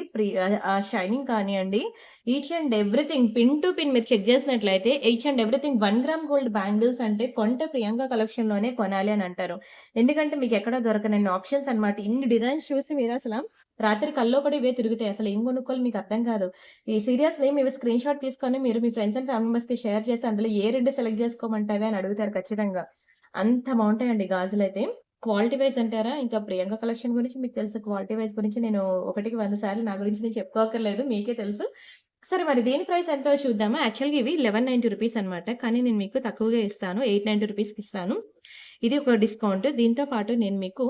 షైనింగ్ కానియండి, each and everything pin to pin మీరు చెక్ చేసినట్లయితే each and everything 1 gram gold bangles అంటే కొంటే ప్రియాంక కలెక్షన్‌లోనే కొనాలి అని అంటారు. ఎందుకంటే మీకెక్కడ దొరకనన్ని ఆప్షన్స్ అన్నమాట. ఇన్ని డిజైన్స్ చూసి మీరసల రాత్రి కల్లో కూడా ఇవే తిరుగుతాయి. అసలు ఏం కొనుక్కోవాలో మీకు అర్థం కాదు. ఈ సీరియస్‌లీ మీరు స్క్రీన్‌షాట్ తీసుకొని మీరు మీ ఫ్రెండ్స్ అండ్ ఫ్యామిలీ మెంబర్స్‌కి షేర్ చేసి అందులో ఏ 2 సెలెక్ట్ జేసుకోమంటావే అని అడుగుతారు ఖచ్చితంగా. అంత బావుంటాయండి గాజులైతే. క్వాలిటీ వైస్ అంటారా? ఇంకా ప్రియాంక కలెక్షన్ గురించి మీకు తెలుసు. క్వాలిటీ వైస్ గురించి నేను ఒకటికి 100 సార్లు నా గురించి నేను చెప్పుకోక్కర్లేదు. మీకే తెలుసు. సరే మరి దీని ప్రైస్ ఎంతో చూద్దామా? యాక్చువల్‌గా ఇవి రూ. 1190 అనమాట. కానీ నేను మీకు తక్కువగా ఇస్తాను. రూ. 890కి ఇస్తాను. ఇది ఒక డిస్కౌంట్. దీంతో పాటు నేను మీకు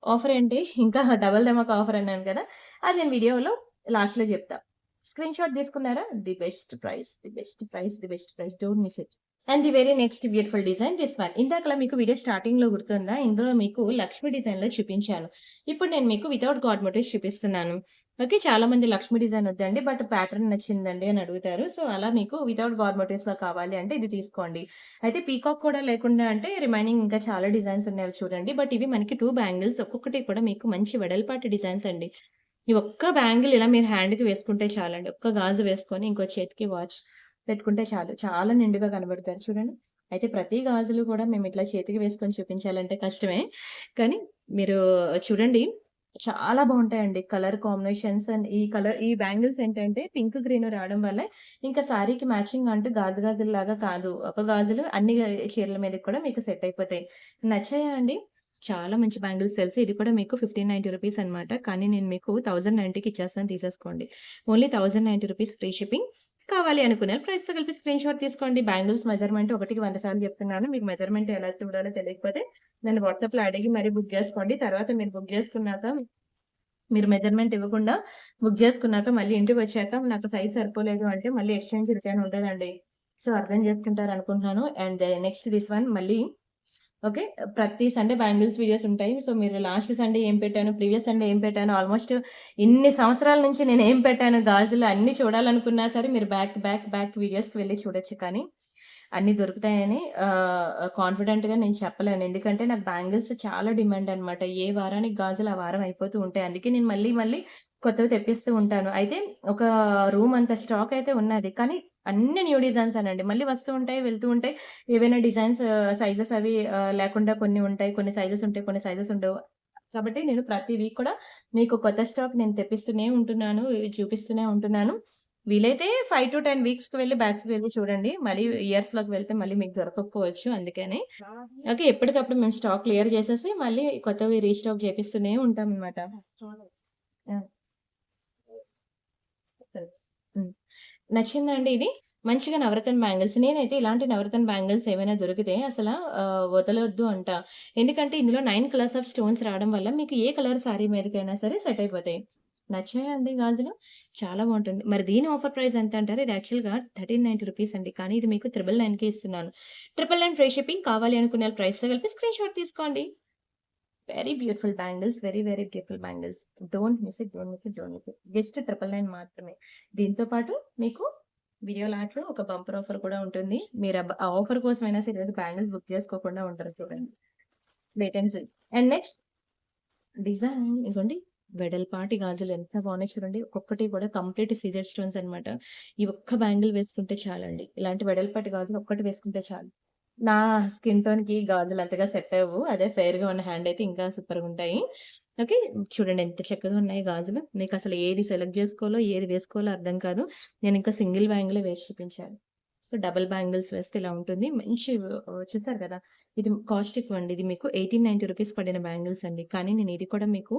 ఆఫర్ ఏంటి ఇంకా డబుల్ ధమాకా ఆఫర్ అన్నాను కదా! అది నేను వీడియోలో లాస్ట్‌లో జెప్తా. స్క్రీన్‌షాట్ తీసుకున్నారా? The best price, the best price, the best price. Don't miss it. And the very next beautiful design this one. ఇందాకలా మీకు వీడియో స్టార్టింగ్‌లో గుర్తుందా? ఇందులో మీకు లక్ష్మి డిజైన్‌లో చూపించాను. ఇప్పుడు నేను మీకు వితౌట్ గాడ్ మోటివ్స్ చూపిస్తున్నాను. ఓకే. చాలామంది లక్ష్మి డిజైన్ వద్దండి. బట్ ప్యాటర్న్ నచ్చిందండి అని అడుగుతారు. సో, అలా మీకు వితౌట్ గాడ్ మోటివ్స్‌లో కావాలి అంటే ఇది తీసుకోండి. అయితే పీకాక్ కూడా లేకుండా అంటే రిమైనింగ్ ఇంకా చాలా డిజైన్స్ ఉన్నాయి అవి చూడండి. బట్ ఇవి మనకి 2 బ్యాంగిల్స్ ఒక్కొక్కటి కూడా మీకు మంచి వెడల్పాటి డిజైన్స్ అండి. ఈ ఒక్క బ్యాంగిల్ ఇలా మీరు హ్యాండ్‌కి వేసుకుంటే చాలండి. ఒక్క గాజు వేసుకొని ఇంకో చేతికి వాచ్ పెట్టుకుంటే చాలు. చాలా నిండుగా కనబడతారు చూడండి. అయితే ప్రతి గాజులు కూడా మేమిట్లా చేతికి వేసుకొని చూపించాలంటే కష్టమే. కానీ మీరు చూడండి చాలా బావుంటాయండి. కలర్ కాంబినేషన్స్ అండ్ ఈ బ్యాంగిల్స్ ఏంటంటే పింక్, గ్రీన్ రావడం వల్ల ఇంకా శారీకి మ్యాచింగ్ అంటూ గాజుల్లాగా కాదు. ఒక గాజులు అన్ని చీరల మీదకి కూడా మీకు సెట్ అయిపోతాయి. నచ్చాయా అండి? చాలా మంచి బ్యాంగిల్స్ తెలుసు. ఇది కూడా మీకు రూ. 1590 అనమాట. కానీ నేను మీకు 1090కి ఇచ్చేస్తాను తీసేసుకోండి. ఓన్లీ రూ. 1090 ఫ్రీ షిప్పింగ్. కావాలి అనుకున్నారు ప్రైస్‌తో కలిపి స్క్రీన్‌షాట్ తీసుకోండి. బ్యాంగిల్స్ మెజర్‌మెంట్ ఒకటికి 100 సార్లు చెప్తున్నాను. మీకు మెజర్‌మెంట్ ఎలా చూడాలో తెలియకపోతే నన్ను వాట్సాప్‌లో అడిగి మరీ బుక్ చేసుకోండి. తర్వాత మీరు బుక్ చేసుకున్నాక మీరు మెజర్‌మెంట్ ఇవ్వకుండా బుక్ చేసుకున్నాక మళ్ళీ ఇంటికొచ్చాక నాకు సైజ్ సరిపోలేదు అంటే మళ్ళీ ఎక్స్‌చేంజ్ రిటర్న్ ఉండదండి. సో, అర్థం చేసుకుంటారనుకుంటున్నాను. అండ్ నెక్స్ట్ దిస్ వన్ మళ్ళీ ఓకే. ప్రతి సండే బ్యాంగిల్స్ వీడియోస్ ఉంటాయి. సో, మీరు లాస్ట్ సండే ఏం పెట్టాను, ప్రీవియస్ సండే ఏం పెట్టాను, ఆల్‌మోస్ట్ ఇన్ని సంవత్సరాల నుంచి నేనేం పెట్టాను గాజులు అన్నీ చూడాలనుకున్నా సరే మీరు బ్యాక్ వీడియోస్‌కి వెళ్లి చూడొచ్చు. కానీ అన్నీ దొరుకుతాయని కాన్ఫిడెంట్‌గా నేను చెప్పలేను. ఎందుకంటే నాకు బ్యాంగిల్స్ చాలా డిమాండ్ అనమాట. ఏ వారానికి గాజులు ఆ వారం అయిపోతూ ఉంటాయి. అందుకే నేను మళ్ళీ కొత్తవి తెప్పిస్తూ ఉంటాను. అయితే ఒక రూమ్ అంత స్టాక్ అయితే ఉన్నది. కానీ అన్ని న్యూ డిజైన్సేనండి. మళ్ళీ వస్తూ ఉంటాయి, వెళ్తూ ఉంటాయి. ఏవైనా డిజైన్స్ సైజెస్ అవి లేకుండా కొన్ని ఉంటాయి. కొన్ని సైజెస్ ఉంటాయి. కొన్ని సైజెస్ ఉండవు. కాబట్టి నేను ప్రతి వీక్ కూడా మీకు కొత్త స్టాక్ నేను తెప్పిస్తూనే ఉంటున్నాను. చూపిస్తూనే ఉంటున్నాను. వీలైతే 5-10 వీక్స్‌కి వెళ్లి బ్యాక్స్‌కి వెళ్లి చూడండి. మళ్ళీ ఇయర్స్‌లోకి వెళ్తే మళ్ళీ మీకు దొరకకపోవచ్చు. అందుకని ఓకే. ఎప్పటికప్పుడు మేము స్టాక్ క్లియర్ చేసేసి మళ్ళీ కొత్తవి రీస్టాక్ చేపిస్తూనే ఉంటామనమాట. ఆ! సరే. హ్మ్. నచ్చిందా అండి ఇది? మంచిగా నవరత్న బ్యాంగిల్స్. నేనైతే ఇలాంటి నవరత్న బ్యాంగిల్స్ ఏవైనా దొరికితే వదలొద్దు అంటా. ఎందుకంటే ఇందులో 9 కలర్స్ ఆఫ్ స్టోన్స్ రావడం వల్ల మీకు ఏ కలర్ సారీ మీదకైనా సరే సెట్ అయిపోతాయి. నచ్చాయా అండి గాజులు? చాలా బావుంటుంది. మరి దీని ఆఫర్ ప్రైస్ ఎంత అంటారు? ఇది యాక్చువల్‌గా రూ. 1390 అండి. కానీ ఇది మీకు 999కే ఇస్తున్నాను. 999 ఫ్రీ షిప్పింగ్ కావాలి అనుకునే వాళ్ళు ప్రైస్‌తో కలిపి స్క్రీన్‌షాట్ తీసుకోండి. Very beautiful bangles. Very beautiful bangles. Don't miss it. Don't miss it. Don't miss it. Just 999 మాత్రమే. దీంతో పాటు మీకు వీడియో లాస్ట్‌లో ఒక బంపర్ ఆఫర్ కూడా ఉంటుంది. మీరు ఆ ఆఫర్ కోసమైనా సరే ఈరోజు బ్యాంగిల్స్ బుక్ చేసుకోకుండా ఉండరు చూడండి. Wait and see. And next design ఇగోండి వెడల్పాటి గాజులు ఎంత బాగున్నాయి చూడండి. ఒక్కొక్కటి కూడా కంప్లీట్ సీజర్ స్టోన్స్ అన్నమాట. ఈ ఒక్క బ్యాంగిల్ వేసుకుంటే చాలండి. ఇలాంటి వెడల్పాటి గాజులు ఒక్కటి వేసుకుంటే చాలు. నా స్కిన్ టోన్‌కి గాజులు అంతగా సెట్ అవ్వవు. అదే ఫెయిర్‌గా ఉన్న హ్యాండ్ అయితే ఇంకా సూపర్‌గుంటాయి. ఓకే. చూడండి ఎంత చక్కగా ఉన్నాయి గాజులు. మీకసలు ఏది సెలెక్ట్ జేసుకోవాలో, ఏది వేసుకోవాలో అర్థం కాదు. నేనింకా సింగిల్ బ్యాంగిలే వేసి చూపించాను. సో, డబుల్ బ్యాంగిల్స్ వేస్తే ఇలా ఉంటుంది. మంచి చూసారు కదా! ఇది కాస్ట్ ఎక్కువండి. ఇది మీకు రూ. 1890 పడిన బ్యాంగిల్స్ అండి. కానీ నేను ఇది కూడా మీకు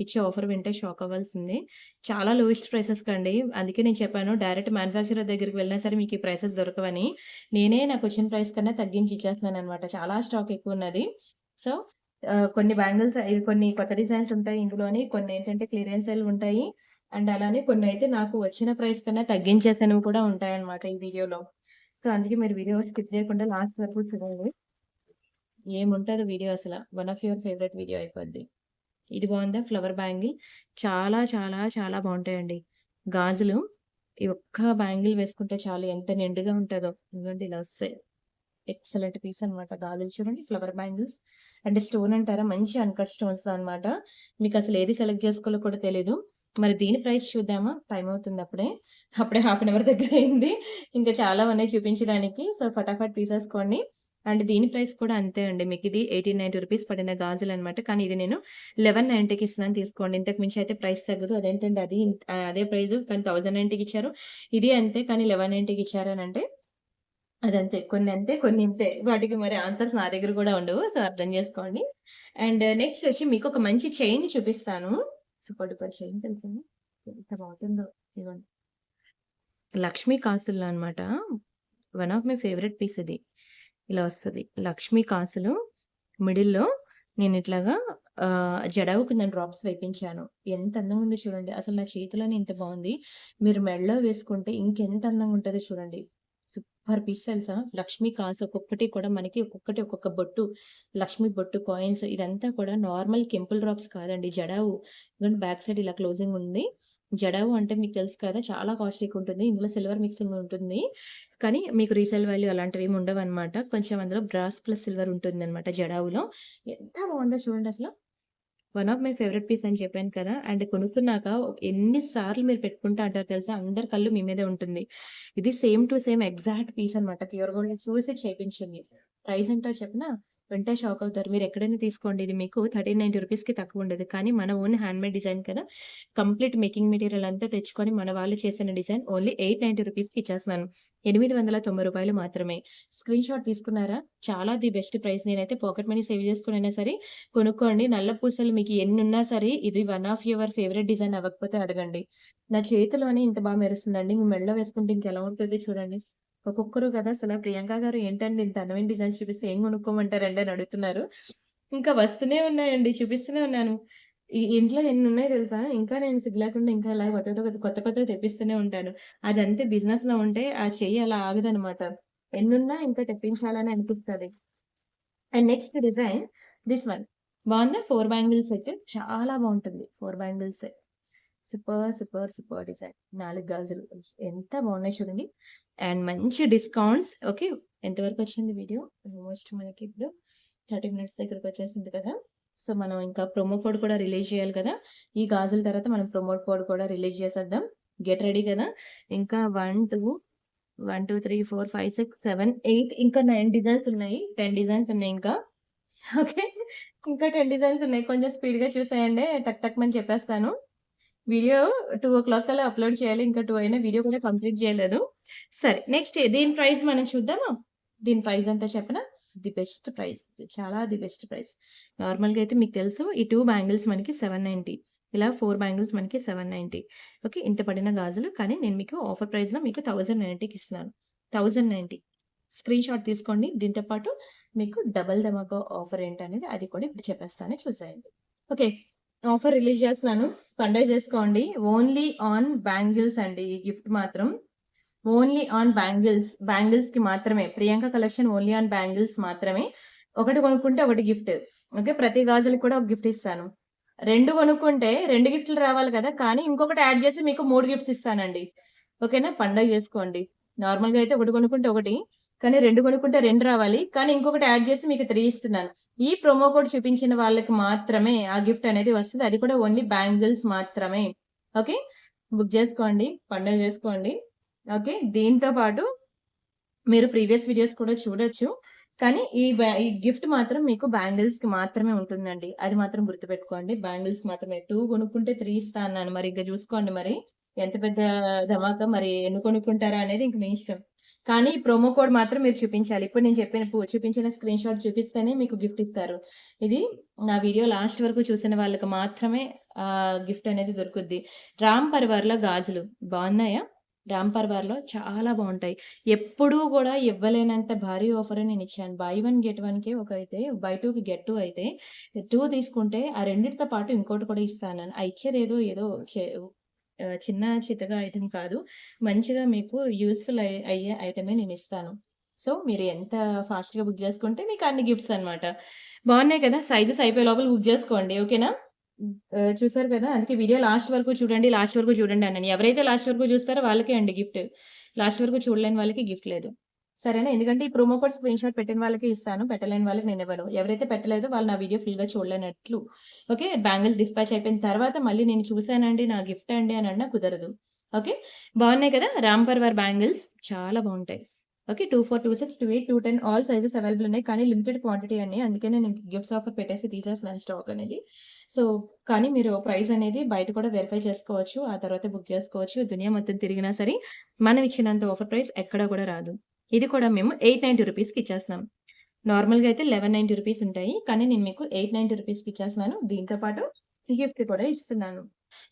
ఇచ్చే ఆఫర్ వింటే షాక్ అవ్వాల్సిందే. చాలా లోయెస్ట్ ప్రైసెస్‌కండి. అందుకే నేను చెప్పాను డైరెక్ట్ మ్యానుఫ్యాక్చరర్ దగ్గరికి వెళ్ళినా సరే మీకు ఈ ప్రైసెస్ దొరకవని. నేనే నాకొచ్చిన ప్రైస్ కన్నా తగ్గించి ఇచ్చేస్తున్నాననమాట. చాలా స్టాక్ ఎక్కువున్నది. సో, కొన్ని బ్యాంగిల్స్ ఇవి కొన్ని కొత్త డిజైన్స్ ఉంటాయి ఇందులోని. కొన్నేంటంటే క్లియరెన్స్ సేల్ ఉంటాయి. అండ్ అలానే కొన్నయితే నాకు వచ్చిన ప్రైస్ కన్నా తగ్గించేసినవి కూడా ఉంటాయన్నమాట ఈ వీడియోలో. సో, అందుకే మీరు వీడియో స్కిప్ చేయకుండా లాస్ట్ వరకు చూడండి. ఏముంటదో వీడియో అసల. One of your favourite video అయిపోద్ది. ఇది బావుందా? Flower bangle. చాలా చాలా చాలా బావుంటాయండి. గాజులు ఈ ఒక్క బ్యాంగిల్ వేసుకుంటే చాలు ఎంత నిండుగా ఉంటదో. ఇదిగోండి ఇలా వస్తాయి. ఎక్సలెంట్ పీస్ అనమాట. గాజులు చూడండి ఫ్లవర్ బ్యాంగిల్స్. అంటే స్టోన్ అంటారా? మంచి అన్‌కట్ స్టోన్స్ అనమాట. మీకసలు ఏది సెలెక్ట్ చేసుకోవాలో కూడా తెలీదు. మరి దీని ప్రైస్ చూద్దామా? టైమ్ అవుతుంది అప్పుడే. అప్పుడే హాఫ్ అన్ అవర్ దగ్గరయింది. ఇంకా చాలా ఉన్నాయి చూపించడానికి. సో, ఫటాఫట్ తీసేసుకోండి. అండ్ దీని ప్రైస్ కూడా అంతే అండి. మీకిది రూ. 1890 పడిన గాజులనమాట. కానీ ఇది నేను 1190కి ఇస్తున్నాను తీసుకోండి. ఇంతకు మించి అయితే ప్రైస్ తగ్గదు. అదేంటండి అదే ప్రైసు కానీ 1090కి ఇచ్చారు. ఇది అంతే కానీ 1190కి ఇచ్చారనంటే అదంతే. కొన్ని అంతే, కొన్ని ఇంతే. వాటికి మరి ఆన్సర్స్ నా దగ్గర కూడా ఉండవు. సో, అర్థం చేసుకోండి. అండ్ నెక్స్ట్ వచ్చి మీకొక మంచి చైన్ చూపిస్తాను. సూపర్ డూపర్ చైన్ తెలుసా? ఎంత బాగుంటుందో. ఇదిగోండి. లక్ష్మీ కాసుల్లో అనమాట. One of my favourite piece ఇది. ఇలా వస్తది. లక్ష్మీ కాసులు మిడిల్‌లో నేనిట్లాగా జడావు కింద డ్రాప్స్ వేపించాను. ఎంత అందంగా ఉందో చూడండి. అసలు నా చేతిలోనే ఇంత బావుంది. మీరు మెడలో వేసుకుంటే ఇంకెంత అందంగా ఉంటదో చూడండి. సూపర్ పీస్ తెలుసా? లక్ష్మీ కాసు ఒక్కొక్కటి కూడా మనకి ఒక్కొక్కటి ఒక్కొక్క బొట్టు, లక్ష్మీ బొట్టు కాయిన్స్ ఇదంతా కూడా నార్మల్ కెంపుల్ డ్రాప్స్ కాదండి. జడావు. ఇదిగోండి బ్యాక్ సైడ్ ఇలా క్లోజింగ్ ఉంది. జడావు అంటే మీకు తెలుసు కదా! చాలా కాస్ట్‌లీగా ఉంటుంది. ఇందులో సిల్వర్ మిక్సింగ్ ఉంటుంది. కానీ మీకు రీసేల్ వాల్యూ అలాంటివేమి ఉండవనమాట. కొంచెం అందులో బ్రాస్ ప్లస్ సిల్వర్ ఉంటుందనమాట జడావులో. ఎంత బావుందో చూడండసల. One of my favourite piece అని చెప్పాను కదా! అండ్ కొనుక్కున్నాక ఎన్ని సార్లు మీరు పెట్టుకుంటా అంటారో తెలుసా? అందరి కళ్ళు మీ మీదే ఉంటుంది. ఇది same to same exact piece అనమాట. ప్యూర్ గోల్డ్‌ని చూసి చేపించింది. ప్రైస్ ఎంతో చెప్పనా? వింటే షాక్ అవుతారు. మీరు ఎక్కడైనా తీసుకోండి. ఇది మీకు రూ. 1390కి తక్కువ ఉండదు. కానీ మన ఓన్ హ్యాండ్‌మేడ్ డిజైన్ కదా! కంప్లీట్ మేకింగ్ మెటీరియల్ అంతా తెచ్చుకొని మన వాళ్ళు చేసిన డిజైన్ ఓన్లీ రూ. 890కి ఇచ్చేస్తున్నాను. రూ. 890 మాత్రమే. స్క్రీన్‌షాట్ తీసుకున్నారా? చాలా ది బెస్ట్ ప్రైస్. నేనైతే పాకెట్ మనీ సేవ్ చేసుకొనైనా సరే కొనుక్కోండి. నల్ల పూసలు మీకు ఎన్నున్నా సరే ఇది one of your favourite design అవ్వకపోతే అడగండి. నా చేతిలోనే ఇంత బా మెరుస్తుందండి. మీ మెడలో వేసుకుంటే ఇంకెలా ఉంటది చూడండి. ఒక్కొక్కరు కదా అసల ప్రియాంక గారు ఏంటండి ఇంత అందమైన డిజైన్స్ చూపిస్తే ఏం కొనుక్కోమంటారండి అని అడుగుతున్నారు. ఇంకా వస్తూనే ఉన్నాయండి. చూపిస్తూనే ఉన్నాను. ఇంట్లో ఎన్నున్నాయో తెలుసా? ఇంకా నేను సిగ్గు లేకుండా ఇంకా అలా కొత్తవి తెప్పిస్తూనే ఉంటాను. అదంతే బిజినెస్‌లో ఉంటే ఆ చెయ్యి అలా ఆగదనమాట. ఎన్నున్నా ఇంకా తెప్పించాలని అనిపిస్తది. And next design this one. బావుందా? 4 బ్యాంగిల్ సెట్. చాలా బావుంటుంది. 4 bangle set. Super, super, super design. 4 గాజులు. ఎంత బావున్నాయి చూడండి. అండ్ మంచి డిస్కౌంట్స్. ఓకే. ఎంతవరకొచ్చింది వీడియో? ఆల్మోస్ట్ మనకి ఇప్పుడు 30 మినిట్స్ దగ్గరకొచ్చేసింది కదా! సో, మనం ఇంకా ప్రోమో కోడ్ కూడా రిలీజ్ చేయాలి కదా! ఈ గాజుల తర్వాత మనం ప్రోమో కోడ్ కూడా రిలీజ్ చేసేద్దాం. గెట్ రెడీ కదా! ఇంకా 1, 2, 3, 4, 5, 6, 7, 8 ఇంకా 9 డిజైన్స్ ఉన్నాయి. 10 డిజైన్స్ ఉన్నాయి ఇంకా. ఓకే. ఇంకా 10 డిజైన్స్ ఉన్నాయి. కొంచెం స్పీడ్‌గా చూసేయండి. టక్ టక్ మని చెప్పేస్తాను. వీడియో 2:00 కల్లా అప్‌లోడ్ చేయాలి. ఇంకా 2 అయినా వీడియో కూడా కంప్లీట్ చేయలేదు. సరే నెక్స్ట్ దీని ప్రైస్ మనం చూద్దామా? దీని ప్రైస్ ఎంతో చెప్పనా? The best price. చాలా ది బెస్ట్ ప్రైస్. నార్మల్‌గా అయితే మీకు తెలుసు ఈ 2 బ్యాంగిల్స్ మనకి 790. ఇలా 4 బ్యాంగిల్స్ మనకి 790. ఓకే. ఇంత పడిన గాజులు కానీ నేను మీకు ఆఫర్ ప్రైస్‌లో మీకు 1090కి ఇస్తున్నాను. 1090 స్క్రీన్‌షాట్ తీసుకోండి. దీంతో పాటు మీకు డబుల్ ధమాకా ఆఫర్ ఏంటనేది అది కూడా ఇప్పుడు చెప్పేస్తాను చూసేయండి. ఓకే. ఆఫర్ రిలీజ్ చేస్తున్నాను. పండగ చేసుకోండి. ఓన్లీ ఆన్ బ్యాంగిల్స్ అండి. ఈ గిఫ్ట్ మాత్రం ఓన్లీ ఆన్ బ్యాంగిల్స్. బ్యాంగిల్స్‌కి మాత్రమే. Priyanka collection only on bangles మాత్రమే. ఒకటి కొనుక్కుంటే ఒకటి గిఫ్ట్. ఓకే. ప్రతి గాజులకి కూడా ఒక గిఫ్ట్ ఇస్తాను. 2 కొనుక్కుంటే 2 గిఫ్ట్‌లు రావాలి కదా! కానీ ఇంకొకటి యాడ్ చేసి మీకు 3 గిఫ్ట్స్ ఇస్తానండి. ఓకేనా? పండగ చేసుకోండి. నార్మల్‌గా అయితే ఒకటి కొనుక్కుంటే ఒకటి. కానీ 2 కొనుక్కుంటే 2 రావాలి. కానీ ఇంకొకటి యాడ్ చేసి మీకు 3 ఇస్తున్నాను. ఈ ప్రోమో కోడ్ చూపించిన వాళ్ళకి మాత్రమే ఆ గిఫ్ట్ అనేది వస్తది. అది కూడా ఓన్లీ బ్యాంగిల్స్ మాత్రమే. ఓకే. బుక్ చేసుకోండి. పండగ చేసుకోండి. ఓకే. దీంతో పాటు మీరు ప్రీవియస్ వీడియోస్ కూడా చూడొచ్చు. కానీ ఈ గిఫ్ట్ మాత్రం మీకు బ్యాంగిల్స్‌కి మాత్రమే ఉంటుందండి. అది మాత్రం గుర్తుపెట్టుకోండి. బ్యాంగిల్స్‌కి మాత్రమే. 2 కొనుక్కుంటే 3 ఇస్తా అన్నాను. మరి ఇంక చూసుకోండి మరి. ఎంత పెద్ద ధమాకా మరి ఎన్ని కొనుక్కుంటారా అనేది ఇంక మీ ఇష్టం. కానీ ప్రోమో కోడ్ మాత్రం మీరు చూపించాలి. ఇప్పుడు నేను చూపించిన స్క్రీన్‌షాట్ చూపిస్తేనే మీకు గిఫ్ట్ ఇస్తారు. ఇది నా వీడియో లాస్ట్ వరకు చూసిన వాళ్ళకి మాత్రమే గిఫ్ట్ అనేది దొరుకుద్ది. రామ్ పరివార్‌లో గాజులు బావున్నాయా? రామ్ పర్వార్‌లో చాలా బావుంటాయి. ఎప్పుడూ గూడా ఇవ్వలేనంత భారీ ఆఫరే నేనిచ్చాను. బై 1 గెట్ 1కి ఒకైతే బై 2కి గెట్ 2 అయితే 2 తీసుకుంటే ఆ రెండిటితో పాటు ఇంకోటి కూడా ఇస్తానని. ఆ ఇచ్చేదేదో ఏదో చే చిన్న చితక ఐటెమ్ కాదు. మంచిగా మీకు యూజ్‌ఫుల్ అయ్యే ఐటమే నేనిస్తాను. సో, మీరు ఎంత ఫాస్ట్‌గా బుక్ జేసుకుంటే మీకు అన్ని గిఫ్ట్స్ అన్నమాట. బావున్నాయి కదా! సైజెస్ అయిపోయే లోపల బుక్ జేసుకోండి. ఓకేనా? చూసారు కదా! అందుకే వీడియో లాస్ట్ వరకు చూడండి, లాస్ట్ వరకు చూడండి అన్నాను. ఎవరైతే లాస్ట్ వరకు చూస్తారో వాళ్ళకే అండి గిఫ్ట్. లాస్ట్ వరకు చూడలేని వాళ్ళకి గిఫ్ట్ లేదు. సరేనా? ఎందుకంటే ఈ ప్రోమో కోడ్ స్క్రీన్‌షాట్ పెట్టిన వాళ్ళకే ఇస్తాను. పెట్టలేని వాళ్ళకి నేనివ్వను. ఎవరైతే పెట్టలేదో వాళ్ళు నా వీడియో ఫుల్‌గా చూడలేనట్లు. ఓకే. బ్యాంగిల్స్ డిస్పాచ్ అయిపోయిన తర్వాత మళ్ళీ నేను చూసానండి, నా గిఫ్ట్ అండి అని అన్నా కుదరదు. ఓకే. బావున్నాయి కదా! రామ్ పర్వార్ బ్యాంగిల్స్ చాలా బావుంటాయి. ఓకే. 24, 26, 28, 210 ఆల్ సైజెస్ అవైలబుల్ ఉన్నాయి. కానీ లిమిటెడ్ క్వాంటిటీ అండి. అందుకే నేను గిఫ్ట్స్ ఆఫర్ పెట్టేసి తీసేస్తున్నాను స్టాక్ అనేది. సో, కానీ మీరు ప్రైస్ అనేది బయట కూడా వెరిఫై చేసుకోవచ్చు. ఆ తర్వాతే బుక్ చేసుకోవచ్చు. దునియా మొత్తం తిరిగినా సరే, మనం ఇచ్చినంత ఆఫర్ ప్రైస్ ఎక్కడ కూడా రాదు. ఇది కూడా మేము రూ. 890కి ఇచ్చేస్తున్నాం. నార్మల్‌గా అయితే రూ. 1190 ఉంటాయి. కానీ నేను మీకు రూ. 890కి ఇచ్చేస్తున్నాను. దీంతో పాటు గిఫ్ట్ కూడా ఇస్తున్నాను.